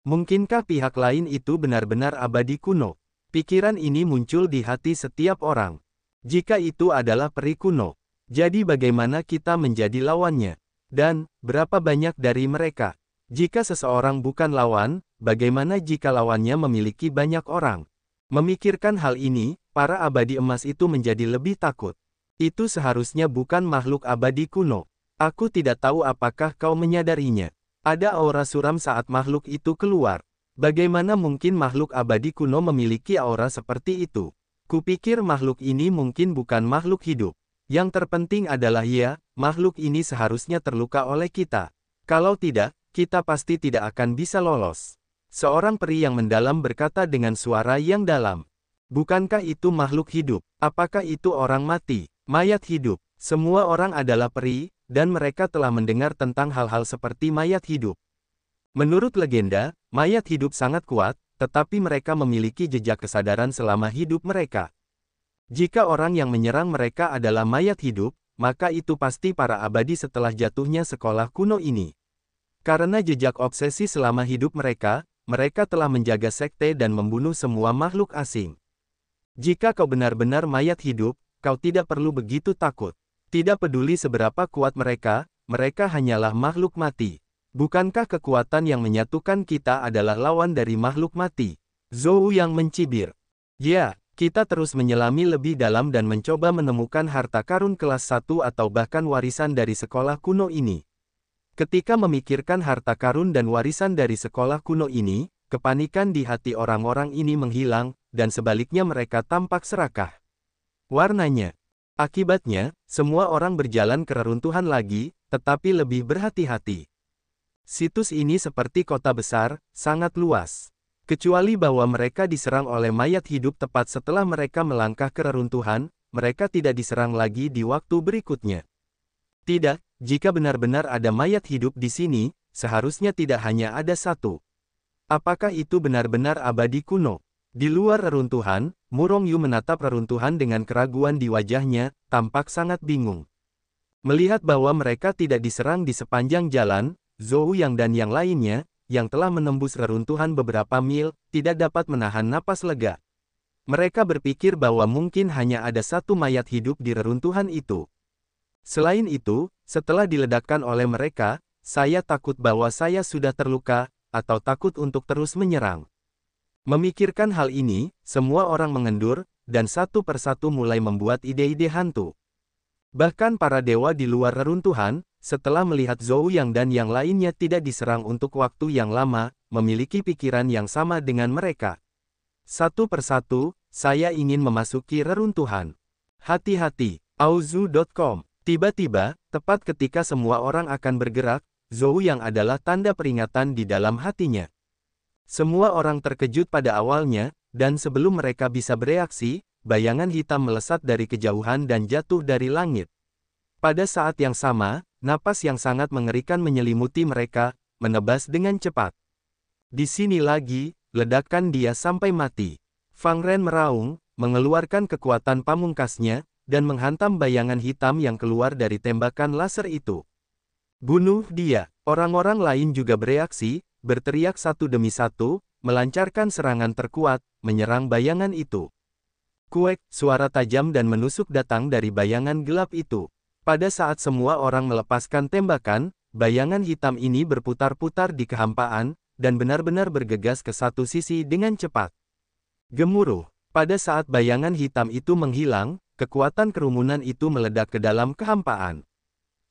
Mungkinkah pihak lain itu benar-benar abadi kuno? Pikiran ini muncul di hati setiap orang. Jika itu adalah peri kuno, jadi bagaimana kita menjadi lawannya? Dan, berapa banyak dari mereka? Jika seseorang bukan lawan, bagaimana jika lawannya memiliki banyak orang? Memikirkan hal ini, para abadi emas itu menjadi lebih takut. Itu seharusnya bukan makhluk abadi kuno. Aku tidak tahu apakah kau menyadarinya. Ada aura suram saat makhluk itu keluar. Bagaimana mungkin makhluk abadi kuno memiliki aura seperti itu? Kupikir makhluk ini mungkin bukan makhluk hidup. Yang terpenting adalah ya, makhluk ini seharusnya terluka oleh kita. Kalau tidak, kita pasti tidak akan bisa lolos. Seorang peri yang mendalam berkata dengan suara yang dalam. Bukankah itu makhluk hidup? Apakah itu orang mati? Mayat hidup. Semua orang adalah peri, dan mereka telah mendengar tentang hal-hal seperti mayat hidup. Menurut legenda, mayat hidup sangat kuat, tetapi mereka memiliki jejak kesadaran selama hidup mereka. Jika orang yang menyerang mereka adalah mayat hidup, maka itu pasti para abadi setelah jatuhnya sekolah kuno ini. Karena jejak obsesi selama hidup mereka, mereka telah menjaga sekte dan membunuh semua makhluk asing. Jika kau benar-benar mayat hidup, kau tidak perlu begitu takut. Tidak peduli seberapa kuat mereka, mereka hanyalah makhluk mati. Bukankah kekuatan yang menyatukan kita adalah lawan dari makhluk mati? Zhou yang mencibir. Ya, kita terus menyelami lebih dalam dan mencoba menemukan harta karun kelas 1 atau bahkan warisan dari sekolah kuno ini. Ketika memikirkan harta karun dan warisan dari sekolah kuno ini, kepanikan di hati orang-orang ini menghilang, dan sebaliknya mereka tampak serakah. Warnanya. Akibatnya, semua orang berjalan ke reruntuhan lagi, tetapi lebih berhati-hati. Situs ini seperti kota besar, sangat luas. Kecuali bahwa mereka diserang oleh mayat hidup tepat setelah mereka melangkah ke reruntuhan, mereka tidak diserang lagi di waktu berikutnya. Tidak, jika benar-benar ada mayat hidup di sini, seharusnya tidak hanya ada satu. Apakah itu benar-benar abadi kuno? Di luar reruntuhan, Murong Yu menatap reruntuhan dengan keraguan di wajahnya, tampak sangat bingung. Melihat bahwa mereka tidak diserang di sepanjang jalan, Zhou Yang dan yang lainnya, yang telah menembus reruntuhan beberapa mil, tidak dapat menahan napas lega. Mereka berpikir bahwa mungkin hanya ada satu mayat hidup di reruntuhan itu. Selain itu, setelah diledakkan oleh mereka, saya takut bahwa saya sudah terluka, atau takut untuk terus menyerang. Memikirkan hal ini, semua orang mengendur, dan satu persatu mulai membuat ide-ide hantu. Bahkan para dewa di luar reruntuhan, setelah melihat Zhou Yang dan yang lainnya tidak diserang untuk waktu yang lama, memiliki pikiran yang sama dengan mereka. Satu persatu, saya ingin memasuki reruntuhan. Hati-hati, Auzu.com. Tiba-tiba, tepat ketika semua orang akan bergerak, Zhou Yang adalah tanda peringatan di dalam hatinya. Semua orang terkejut pada awalnya, dan sebelum mereka bisa bereaksi, bayangan hitam melesat dari kejauhan dan jatuh dari langit. Pada saat yang sama, napas yang sangat mengerikan menyelimuti mereka, menebas dengan cepat. Di sini lagi, ledakan dia sampai mati. Fang Ren meraung, mengeluarkan kekuatan pamungkasnya, dan menghantam bayangan hitam yang keluar dari tembakan laser itu. Bunuh dia! Orang-orang lain juga bereaksi, berteriak satu demi satu, melancarkan serangan terkuat, menyerang bayangan itu. Kuek, suara tajam dan menusuk datang dari bayangan gelap itu. Pada saat semua orang melepaskan tembakan, bayangan hitam ini berputar-putar di kehampaan, dan benar-benar bergegas ke satu sisi dengan cepat. Gemuruh. Pada saat bayangan hitam itu menghilang, kekuatan kerumunan itu meledak ke dalam kehampaan.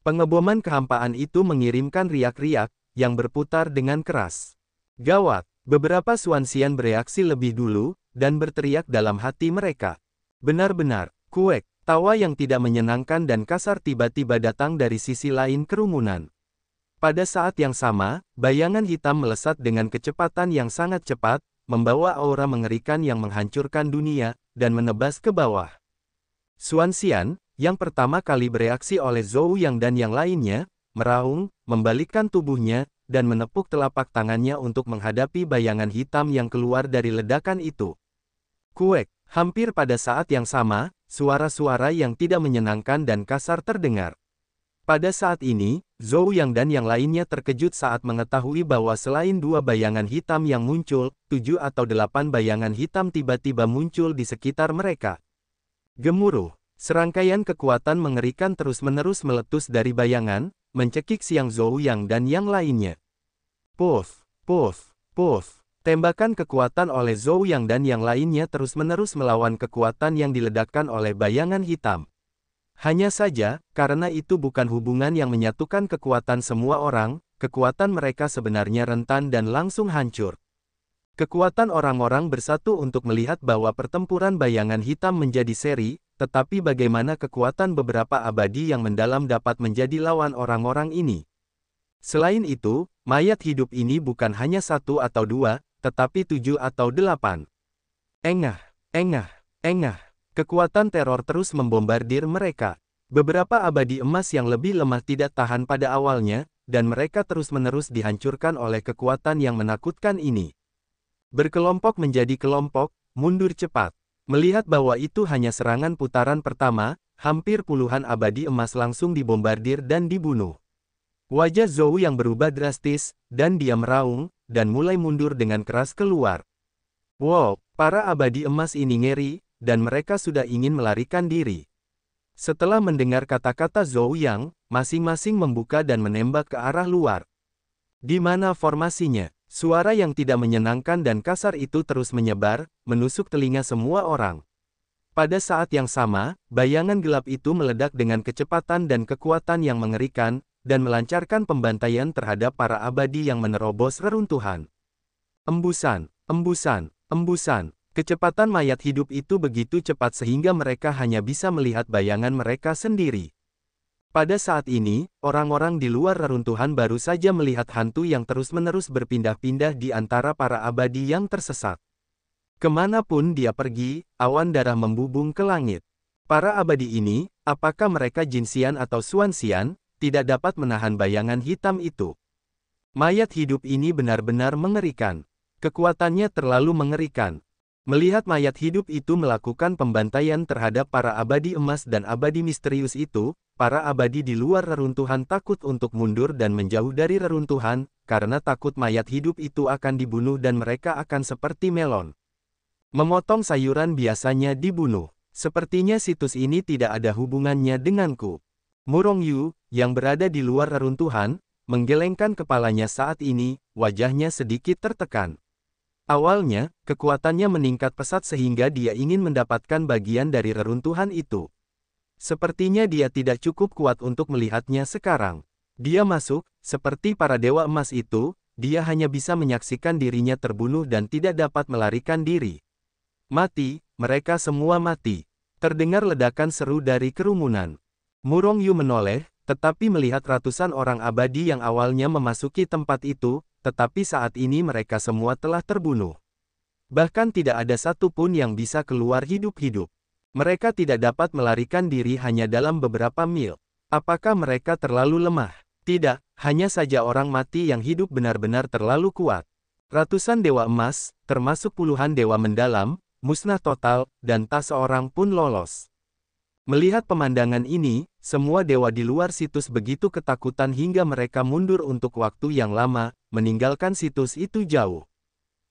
Pengeboman kehampaan itu mengirimkan riak-riak, yang berputar dengan keras. Gawat, beberapa Xuanxian bereaksi lebih dulu, dan berteriak dalam hati mereka. Benar-benar, kuek. Tawa yang tidak menyenangkan dan kasar tiba-tiba datang dari sisi lain kerumunan. Pada saat yang sama, bayangan hitam melesat dengan kecepatan yang sangat cepat, membawa aura mengerikan yang menghancurkan dunia, dan menebas ke bawah. Xuanxian, yang pertama kali bereaksi oleh Zhou Yang dan yang lainnya, meraung, membalikkan tubuhnya, dan menepuk telapak tangannya untuk menghadapi bayangan hitam yang keluar dari ledakan itu. Kuek, hampir pada saat yang sama, suara-suara yang tidak menyenangkan dan kasar terdengar. Pada saat ini, Zhou Yang dan yang lainnya terkejut saat mengetahui bahwa selain dua bayangan hitam yang muncul, 7 atau 8 bayangan hitam tiba-tiba muncul di sekitar mereka. Gemuruh, serangkaian kekuatan mengerikan terus-menerus meletus dari bayangan, mencekik siang Zhou Yang dan yang lainnya. Puff, puff, puff. Tembakan kekuatan oleh Zhou Yang dan yang lainnya terus-menerus melawan kekuatan yang diledakkan oleh bayangan hitam. Hanya saja, karena itu bukan hubungan yang menyatukan kekuatan semua orang, kekuatan mereka sebenarnya rentan dan langsung hancur. Kekuatan orang-orang bersatu untuk melihat bahwa pertempuran bayangan hitam menjadi seri, tetapi bagaimana kekuatan beberapa abadi yang mendalam dapat menjadi lawan orang-orang ini. Selain itu, mayat hidup ini bukan hanya satu atau dua, tetapi 7 atau 8. Engah, engah, engah. Kekuatan teror terus membombardir mereka. Beberapa abadi emas yang lebih lemah tidak tahan pada awalnya, dan mereka terus-menerus dihancurkan oleh kekuatan yang menakutkan ini. Berkelompok menjadi kelompok, mundur cepat. Melihat bahwa itu hanya serangan putaran pertama, hampir puluhan abadi emas langsung dibombardir dan dibunuh. Wajah Zhou yang berubah drastis, dan dia meraung, dan mulai mundur dengan keras keluar. Wow, para abadi emas ini ngeri, dan mereka sudah ingin melarikan diri. Setelah mendengar kata-kata Zhou Yang, masing-masing membuka dan menembak ke arah luar. Di mana formasinya? Suara yang tidak menyenangkan dan kasar itu terus menyebar, menusuk telinga semua orang. Pada saat yang sama, bayangan gelap itu meledak dengan kecepatan dan kekuatan yang mengerikan, dan melancarkan pembantaian terhadap para abadi yang menerobos reruntuhan. Embusan, embusan, embusan. Kecepatan mayat hidup itu begitu cepat sehingga mereka hanya bisa melihat bayangan mereka sendiri. Pada saat ini, orang-orang di luar reruntuhan baru saja melihat hantu yang terus-menerus berpindah-pindah di antara para abadi yang tersesat. Kemanapun dia pergi, awan darah membubung ke langit. Para abadi ini, apakah mereka Jinxian atau Xuanxian, tidak dapat menahan bayangan hitam itu. Mayat hidup ini benar-benar mengerikan. Kekuatannya terlalu mengerikan. Melihat mayat hidup itu melakukan pembantaian terhadap para abadi emas dan abadi misterius itu, para abadi di luar reruntuhan takut untuk mundur dan menjauh dari reruntuhan, karena takut mayat hidup itu akan dibunuh dan mereka akan seperti melon. Memotong sayuran biasanya dibunuh. Sepertinya situs ini tidak ada hubungannya denganku. Murong Yu, yang berada di luar reruntuhan, menggelengkan kepalanya saat ini, wajahnya sedikit tertekan. Awalnya, kekuatannya meningkat pesat sehingga dia ingin mendapatkan bagian dari reruntuhan itu. Sepertinya dia tidak cukup kuat untuk melihatnya sekarang. Dia masuk, seperti para dewa emas itu, dia hanya bisa menyaksikan dirinya terbunuh dan tidak dapat melarikan diri. Mati, mereka semua mati. Terdengar ledakan seru dari kerumunan. Murong Yu menoleh, tetapi melihat ratusan orang abadi yang awalnya memasuki tempat itu, tetapi saat ini mereka semua telah terbunuh. Bahkan tidak ada satu pun yang bisa keluar hidup-hidup. Mereka tidak dapat melarikan diri hanya dalam beberapa mil. Apakah mereka terlalu lemah? Tidak, hanya saja orang mati yang hidup benar-benar terlalu kuat. Ratusan dewa emas, termasuk puluhan dewa mendalam, musnah total, dan tak seorang pun lolos. Melihat pemandangan ini, semua dewa di luar situs begitu ketakutan hingga mereka mundur untuk waktu yang lama, meninggalkan situs itu jauh.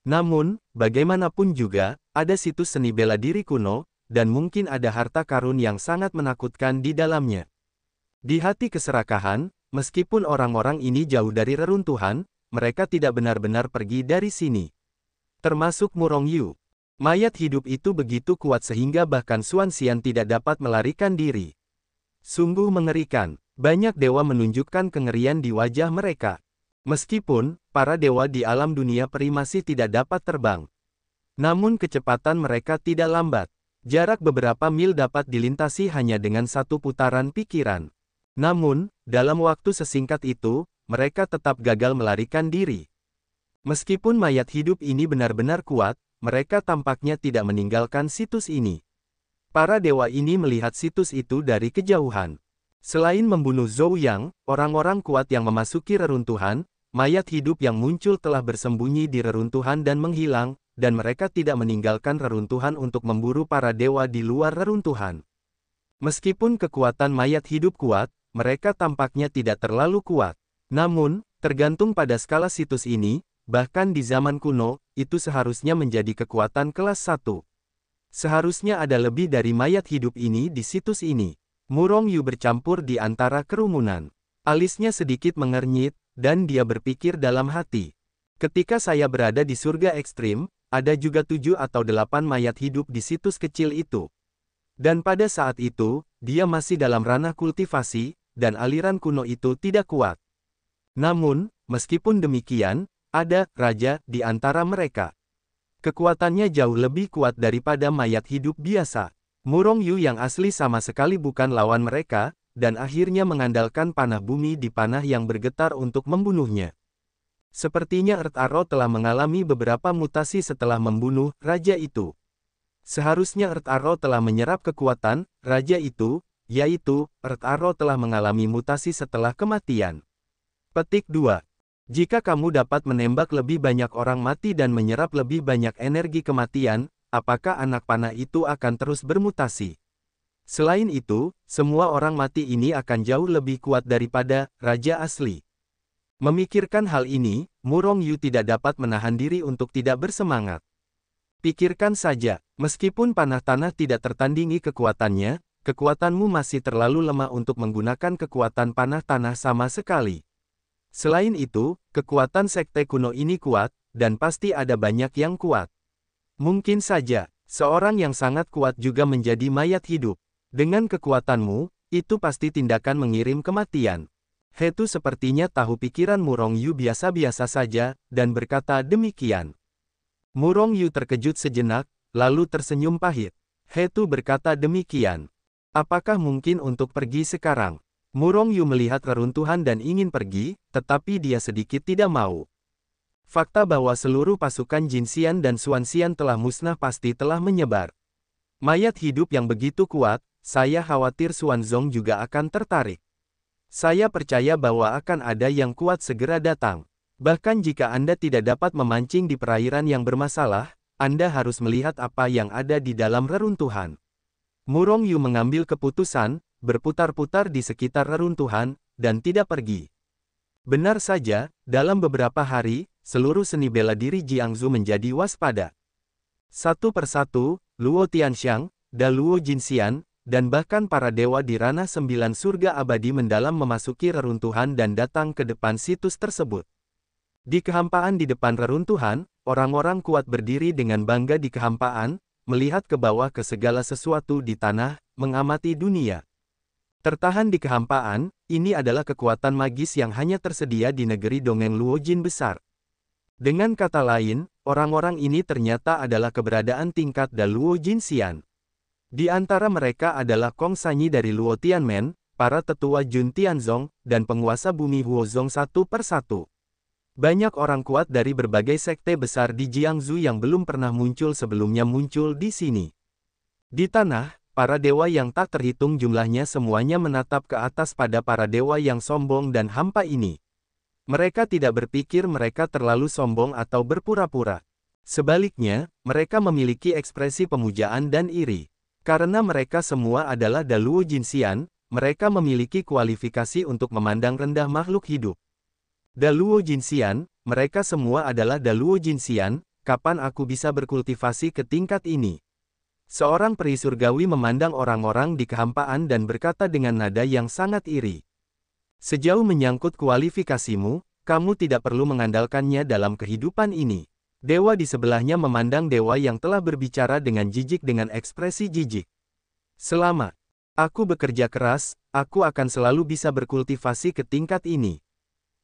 Namun, bagaimanapun juga, ada situs seni bela diri kuno, dan mungkin ada harta karun yang sangat menakutkan di dalamnya. Di hati keserakahan, meskipun orang-orang ini jauh dari reruntuhan, mereka tidak benar-benar pergi dari sini. Termasuk Murong Yu. Mayat hidup itu begitu kuat sehingga bahkan Xuanxian tidak dapat melarikan diri. Sungguh mengerikan, banyak dewa menunjukkan kengerian di wajah mereka. Meskipun, para dewa di alam dunia peri masih tidak dapat terbang. Namun kecepatan mereka tidak lambat. Jarak beberapa mil dapat dilintasi hanya dengan satu putaran pikiran. Namun, dalam waktu sesingkat itu, mereka tetap gagal melarikan diri. Meskipun mayat hidup ini benar-benar kuat, mereka tampaknya tidak meninggalkan situs ini. Para dewa ini melihat situs itu dari kejauhan. Selain membunuh Zhou Yang, orang-orang kuat yang memasuki reruntuhan, mayat hidup yang muncul telah bersembunyi di reruntuhan dan menghilang, dan mereka tidak meninggalkan reruntuhan untuk memburu para dewa di luar reruntuhan. Meskipun kekuatan mayat hidup kuat, mereka tampaknya tidak terlalu kuat. Namun, tergantung pada skala situs ini, bahkan di zaman kuno, itu seharusnya menjadi kekuatan kelas 1. Seharusnya ada lebih dari mayat hidup ini di situs ini. Murong Yu bercampur di antara kerumunan. Alisnya sedikit mengernyit, dan dia berpikir dalam hati. Ketika saya berada di surga ekstrim, ada juga 7 atau 8 mayat hidup di situs kecil itu. Dan pada saat itu, dia masih dalam ranah kultivasi, dan aliran kuno itu tidak kuat. Namun, meskipun demikian, ada raja di antara mereka. Kekuatannya jauh lebih kuat daripada mayat hidup biasa. Murong Yu yang asli sama sekali bukan lawan mereka, dan akhirnya mengandalkan panah bumi di panah yang bergetar untuk membunuhnya. Sepertinya Earth Arrow telah mengalami beberapa mutasi setelah membunuh raja itu. Seharusnya Earth Arrow telah menyerap kekuatan raja itu, yaitu Earth Arrow telah mengalami mutasi setelah kematian. Petik 2. Jika kamu dapat menembak lebih banyak orang mati dan menyerap lebih banyak energi kematian, apakah anak panah itu akan terus bermutasi? Selain itu, semua orang mati ini akan jauh lebih kuat daripada raja asli. Memikirkan hal ini, Murong Yu tidak dapat menahan diri untuk tidak bersemangat. Pikirkan saja, meskipun panah tanah tidak tertandingi kekuatannya, kekuatanmu masih terlalu lemah untuk menggunakan kekuatan panah tanah sama sekali. Selain itu, kekuatan sekte kuno ini kuat, dan pasti ada banyak yang kuat. Mungkin saja, seorang yang sangat kuat juga menjadi mayat hidup. Dengan kekuatanmu, itu pasti tindakan mengirim kematian. Hetu sepertinya tahu pikiran Murong Yu biasa-biasa saja, dan berkata demikian. Murong Yu terkejut sejenak, lalu tersenyum pahit. Hetu berkata demikian. Apakah mungkin untuk pergi sekarang? Murong Yu melihat reruntuhan dan ingin pergi, tetapi dia sedikit tidak mau. Fakta bahwa seluruh pasukan Jin Xian dan Xuan Xian telah musnah pasti telah menyebar. Mayat hidup yang begitu kuat, saya khawatir Xuan Zong juga akan tertarik. Saya percaya bahwa akan ada yang kuat segera datang. Bahkan jika Anda tidak dapat memancing di perairan yang bermasalah, Anda harus melihat apa yang ada di dalam reruntuhan. Murong Yu mengambil keputusan, berputar-putar di sekitar reruntuhan, dan tidak pergi. Benar saja, dalam beberapa hari, seluruh seni bela diri Jiangsu menjadi waspada. Satu persatu, Luo Tianxiang, Da Luo Jinxian, dan bahkan para dewa di ranah 9 surga abadi mendalam memasuki reruntuhan dan datang ke depan situs tersebut. Di kehampaan di depan reruntuhan, orang-orang kuat berdiri dengan bangga di kehampaan, melihat ke bawah ke segala sesuatu di tanah, mengamati dunia. Tertahan di kehampaan, ini adalah kekuatan magis yang hanya tersedia di negeri dongeng Luo Jin besar. Dengan kata lain, orang-orang ini ternyata adalah keberadaan tingkat Da Luo Jinxian. Di antara mereka adalah Kong Sanyi dari Luo Tianmen, para tetua Jun Tianzong, dan penguasa bumi Huozong satu persatu. Banyak orang kuat dari berbagai sekte besar di Jiangsu yang belum pernah muncul sebelumnya muncul di sini. Di tanah, para dewa yang tak terhitung jumlahnya semuanya menatap ke atas pada para dewa yang sombong dan hampa ini. Mereka tidak berpikir mereka terlalu sombong atau berpura-pura. Sebaliknya, mereka memiliki ekspresi pemujaan dan iri. Karena mereka semua adalah Da Luo Jinxian, mereka memiliki kualifikasi untuk memandang rendah makhluk hidup. Da Luo Jinxian, mereka semua adalah Da Luo Jinxian, kapan aku bisa berkultivasi ke tingkat ini? Seorang peri surgawi memandang orang-orang di kehampaan dan berkata dengan nada yang sangat iri. Sejauh menyangkut kualifikasimu, kamu tidak perlu mengandalkannya dalam kehidupan ini. Dewa di sebelahnya memandang dewa yang telah berbicara dengan jijik dengan ekspresi jijik. Selama aku bekerja keras, aku akan selalu bisa berkultivasi ke tingkat ini.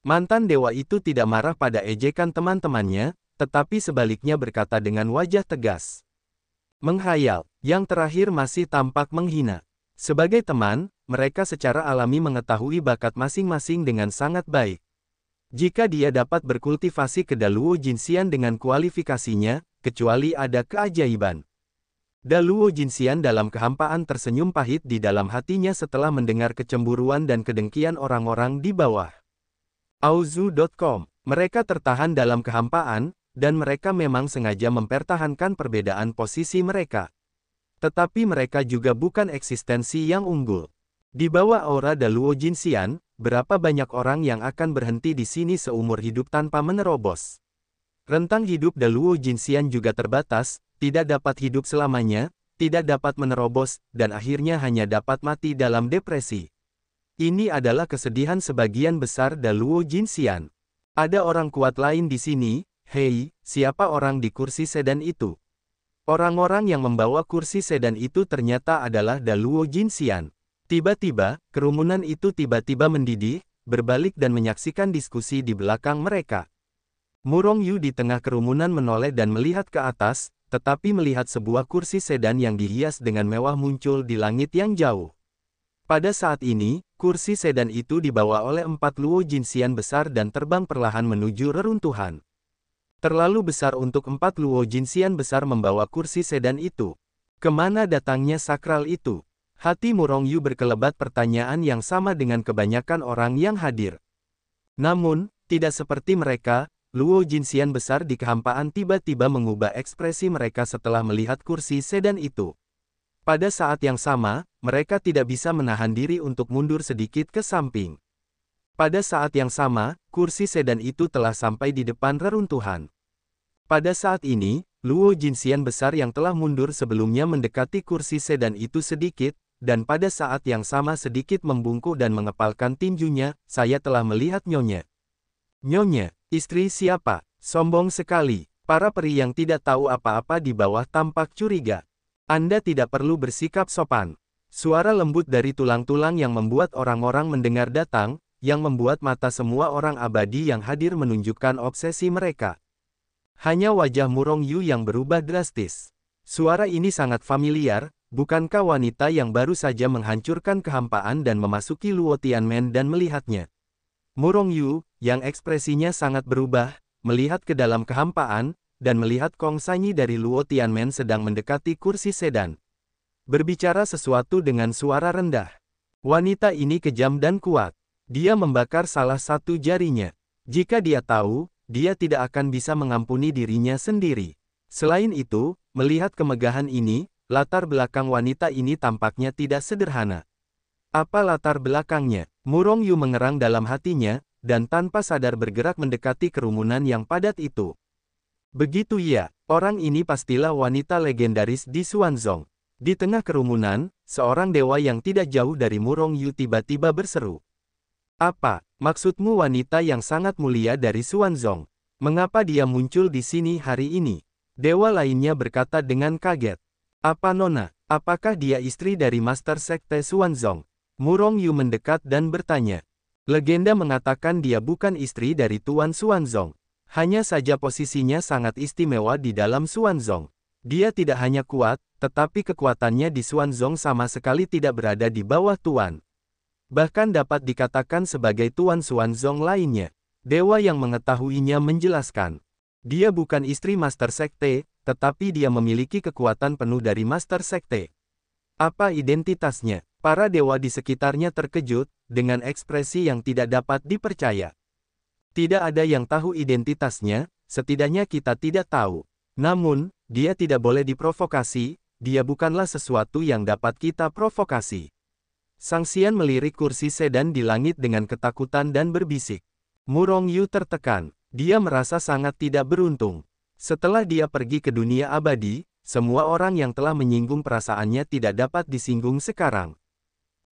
Mantan dewa itu tidak marah pada ejekan teman-temannya, tetapi sebaliknya berkata dengan wajah tegas. Menghayal, yang terakhir masih tampak menghina. Sebagai teman, mereka secara alami mengetahui bakat masing-masing dengan sangat baik. Jika dia dapat berkultivasi ke Da Luo Jinxian dengan kualifikasinya, kecuali ada keajaiban. Da Luo Jinxian dalam kehampaan tersenyum pahit di dalam hatinya setelah mendengar kecemburuan dan kedengkian orang-orang di bawah. Auzu.com. Mereka tertahan dalam kehampaan, dan mereka memang sengaja mempertahankan perbedaan posisi mereka. Tetapi mereka juga bukan eksistensi yang unggul. Di bawah aura Da Luo Jinxian, berapa banyak orang yang akan berhenti di sini seumur hidup tanpa menerobos. Rentang hidup Da Luo Jinxian juga terbatas, tidak dapat hidup selamanya, tidak dapat menerobos, dan akhirnya hanya dapat mati dalam depresi. Ini adalah kesedihan sebagian besar Da Luo Jinxian. Ada orang kuat lain di sini. Hei, siapa orang di kursi sedan itu? Orang-orang yang membawa kursi sedan itu ternyata adalah Da Luo Jinxian. Tiba-tiba, kerumunan itu tiba-tiba mendidih, berbalik dan menyaksikan diskusi di belakang mereka. Murong Yu di tengah kerumunan menoleh dan melihat ke atas, tetapi melihat sebuah kursi sedan yang dihias dengan mewah muncul di langit yang jauh. Pada saat ini, kursi sedan itu dibawa oleh 4 Luo Jinxian besar dan terbang perlahan menuju reruntuhan. Terlalu besar untuk 4 Luo Jinxian besar membawa kursi sedan itu. Kemana datangnya sakral itu? Hati Murong Yu berkelebat pertanyaan yang sama dengan kebanyakan orang yang hadir. Namun, tidak seperti mereka, Luo Jinxian besar di kehampaan tiba-tiba mengubah ekspresi mereka setelah melihat kursi sedan itu. Pada saat yang sama, mereka tidak bisa menahan diri untuk mundur sedikit ke samping. Pada saat yang sama, kursi sedan itu telah sampai di depan reruntuhan. Pada saat ini, Luo Jinxian besar yang telah mundur sebelumnya mendekati kursi sedan itu sedikit, dan pada saat yang sama sedikit membungkuk dan mengepalkan tinjunya, saya telah melihat Nyonya. Nyonya, istri siapa? Sombong sekali. Para peri yang tidak tahu apa-apa di bawah tampak curiga. Anda tidak perlu bersikap sopan. Suara lembut dari tulang-tulang yang membuat orang-orang mendengar datang, yang membuat mata semua orang abadi yang hadir menunjukkan obsesi mereka. Hanya wajah Murong Yu yang berubah drastis. Suara ini sangat familiar, bukankah wanita yang baru saja menghancurkan kehampaan dan memasuki Luo Tianmen dan melihatnya? Murong Yu, yang ekspresinya sangat berubah, melihat ke dalam kehampaan, dan melihat Kong Sanyi dari Luo Tianmen sedang mendekati kursi sedan. Berbicara sesuatu dengan suara rendah. Wanita ini kejam dan kuat. Dia membakar salah satu jarinya. Jika dia tahu, dia tidak akan bisa mengampuni dirinya sendiri. Selain itu, melihat kemegahan ini, latar belakang wanita ini tampaknya tidak sederhana. Apa latar belakangnya? Murong Yu mengerang dalam hatinya, dan tanpa sadar bergerak mendekati kerumunan yang padat itu. Begitu ya, orang ini pastilah wanita legendaris di Xuanzong. Di tengah kerumunan, seorang dewa yang tidak jauh dari Murong Yu tiba-tiba berseru. Apa, maksudmu wanita yang sangat mulia dari Xuanzong? Mengapa dia muncul di sini hari ini? Dewa lainnya berkata dengan kaget. Apa Nona, apakah dia istri dari Master Sekte Xuanzong? Murong Yu mendekat dan bertanya. Legenda mengatakan dia bukan istri dari Tuan Xuanzong. Hanya saja posisinya sangat istimewa di dalam Xuanzong. Dia tidak hanya kuat, tetapi kekuatannya di Xuanzong sama sekali tidak berada di bawah Tuan. Bahkan dapat dikatakan sebagai Tuan Xuanzong lainnya. Dewa yang mengetahuinya menjelaskan. Dia bukan istri Master Sekte, tetapi dia memiliki kekuatan penuh dari Master Sekte. Apa identitasnya? Para dewa di sekitarnya terkejut, dengan ekspresi yang tidak dapat dipercaya. Tidak ada yang tahu identitasnya, setidaknya kita tidak tahu. Namun, dia tidak boleh diprovokasi, dia bukanlah sesuatu yang dapat kita provokasi. Sang Xian melirik kursi sedan di langit dengan ketakutan dan berbisik. Murong Yu tertekan, dia merasa sangat tidak beruntung. Setelah dia pergi ke dunia abadi, semua orang yang telah menyinggung perasaannya tidak dapat disinggung sekarang.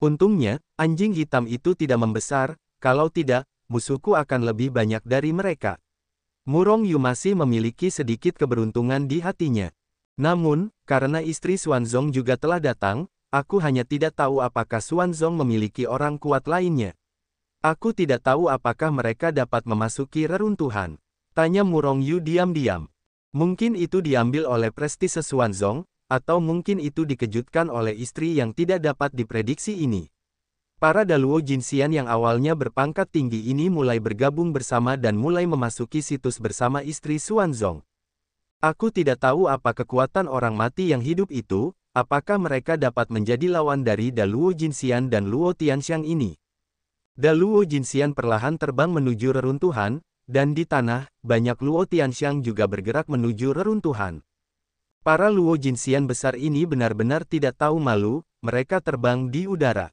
Untungnya, anjing hitam itu tidak membesar, kalau tidak, musuhku akan lebih banyak dari mereka. Murong Yu masih memiliki sedikit keberuntungan di hatinya. Namun, karena istri Xuanzong juga telah datang, aku hanya tidak tahu apakah Xuanzong memiliki orang kuat lainnya. Aku tidak tahu apakah mereka dapat memasuki reruntuhan. Tanya Murong Yu diam-diam. Mungkin itu diambil oleh prestise Xuanzong, atau mungkin itu dikejutkan oleh istri yang tidak dapat diprediksi ini. Para Daluo Jinxian yang awalnya berpangkat tinggi ini mulai bergabung bersama dan mulai memasuki situs bersama istri Xuanzong. Aku tidak tahu apa kekuatan orang mati yang hidup itu, apakah mereka dapat menjadi lawan dari Daluo Jinxian dan Luo Tianxiang ini. Daluo Jinxian perlahan terbang menuju reruntuhan, dan di tanah, banyak Luo Tianxiang juga bergerak menuju reruntuhan. Para Luo Jinxian besar ini benar-benar tidak tahu malu, mereka terbang di udara.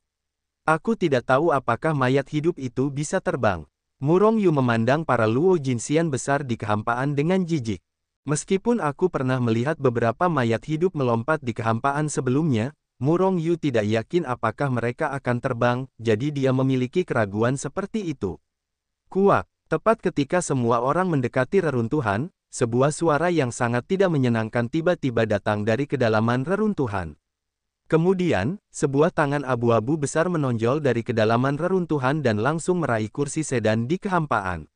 Aku tidak tahu apakah mayat hidup itu bisa terbang. Murong Yu memandang para Luo Jinxian besar di kehampaan dengan jijik. Meskipun aku pernah melihat beberapa mayat hidup melompat di kehampaan sebelumnya, Murong Yu tidak yakin apakah mereka akan terbang, jadi dia memiliki keraguan seperti itu. Kuak, tepat ketika semua orang mendekati reruntuhan, sebuah suara yang sangat tidak menyenangkan tiba-tiba datang dari kedalaman reruntuhan. Kemudian, sebuah tangan abu-abu besar menonjol dari kedalaman reruntuhan dan langsung meraih kursi sedan di kehampaan.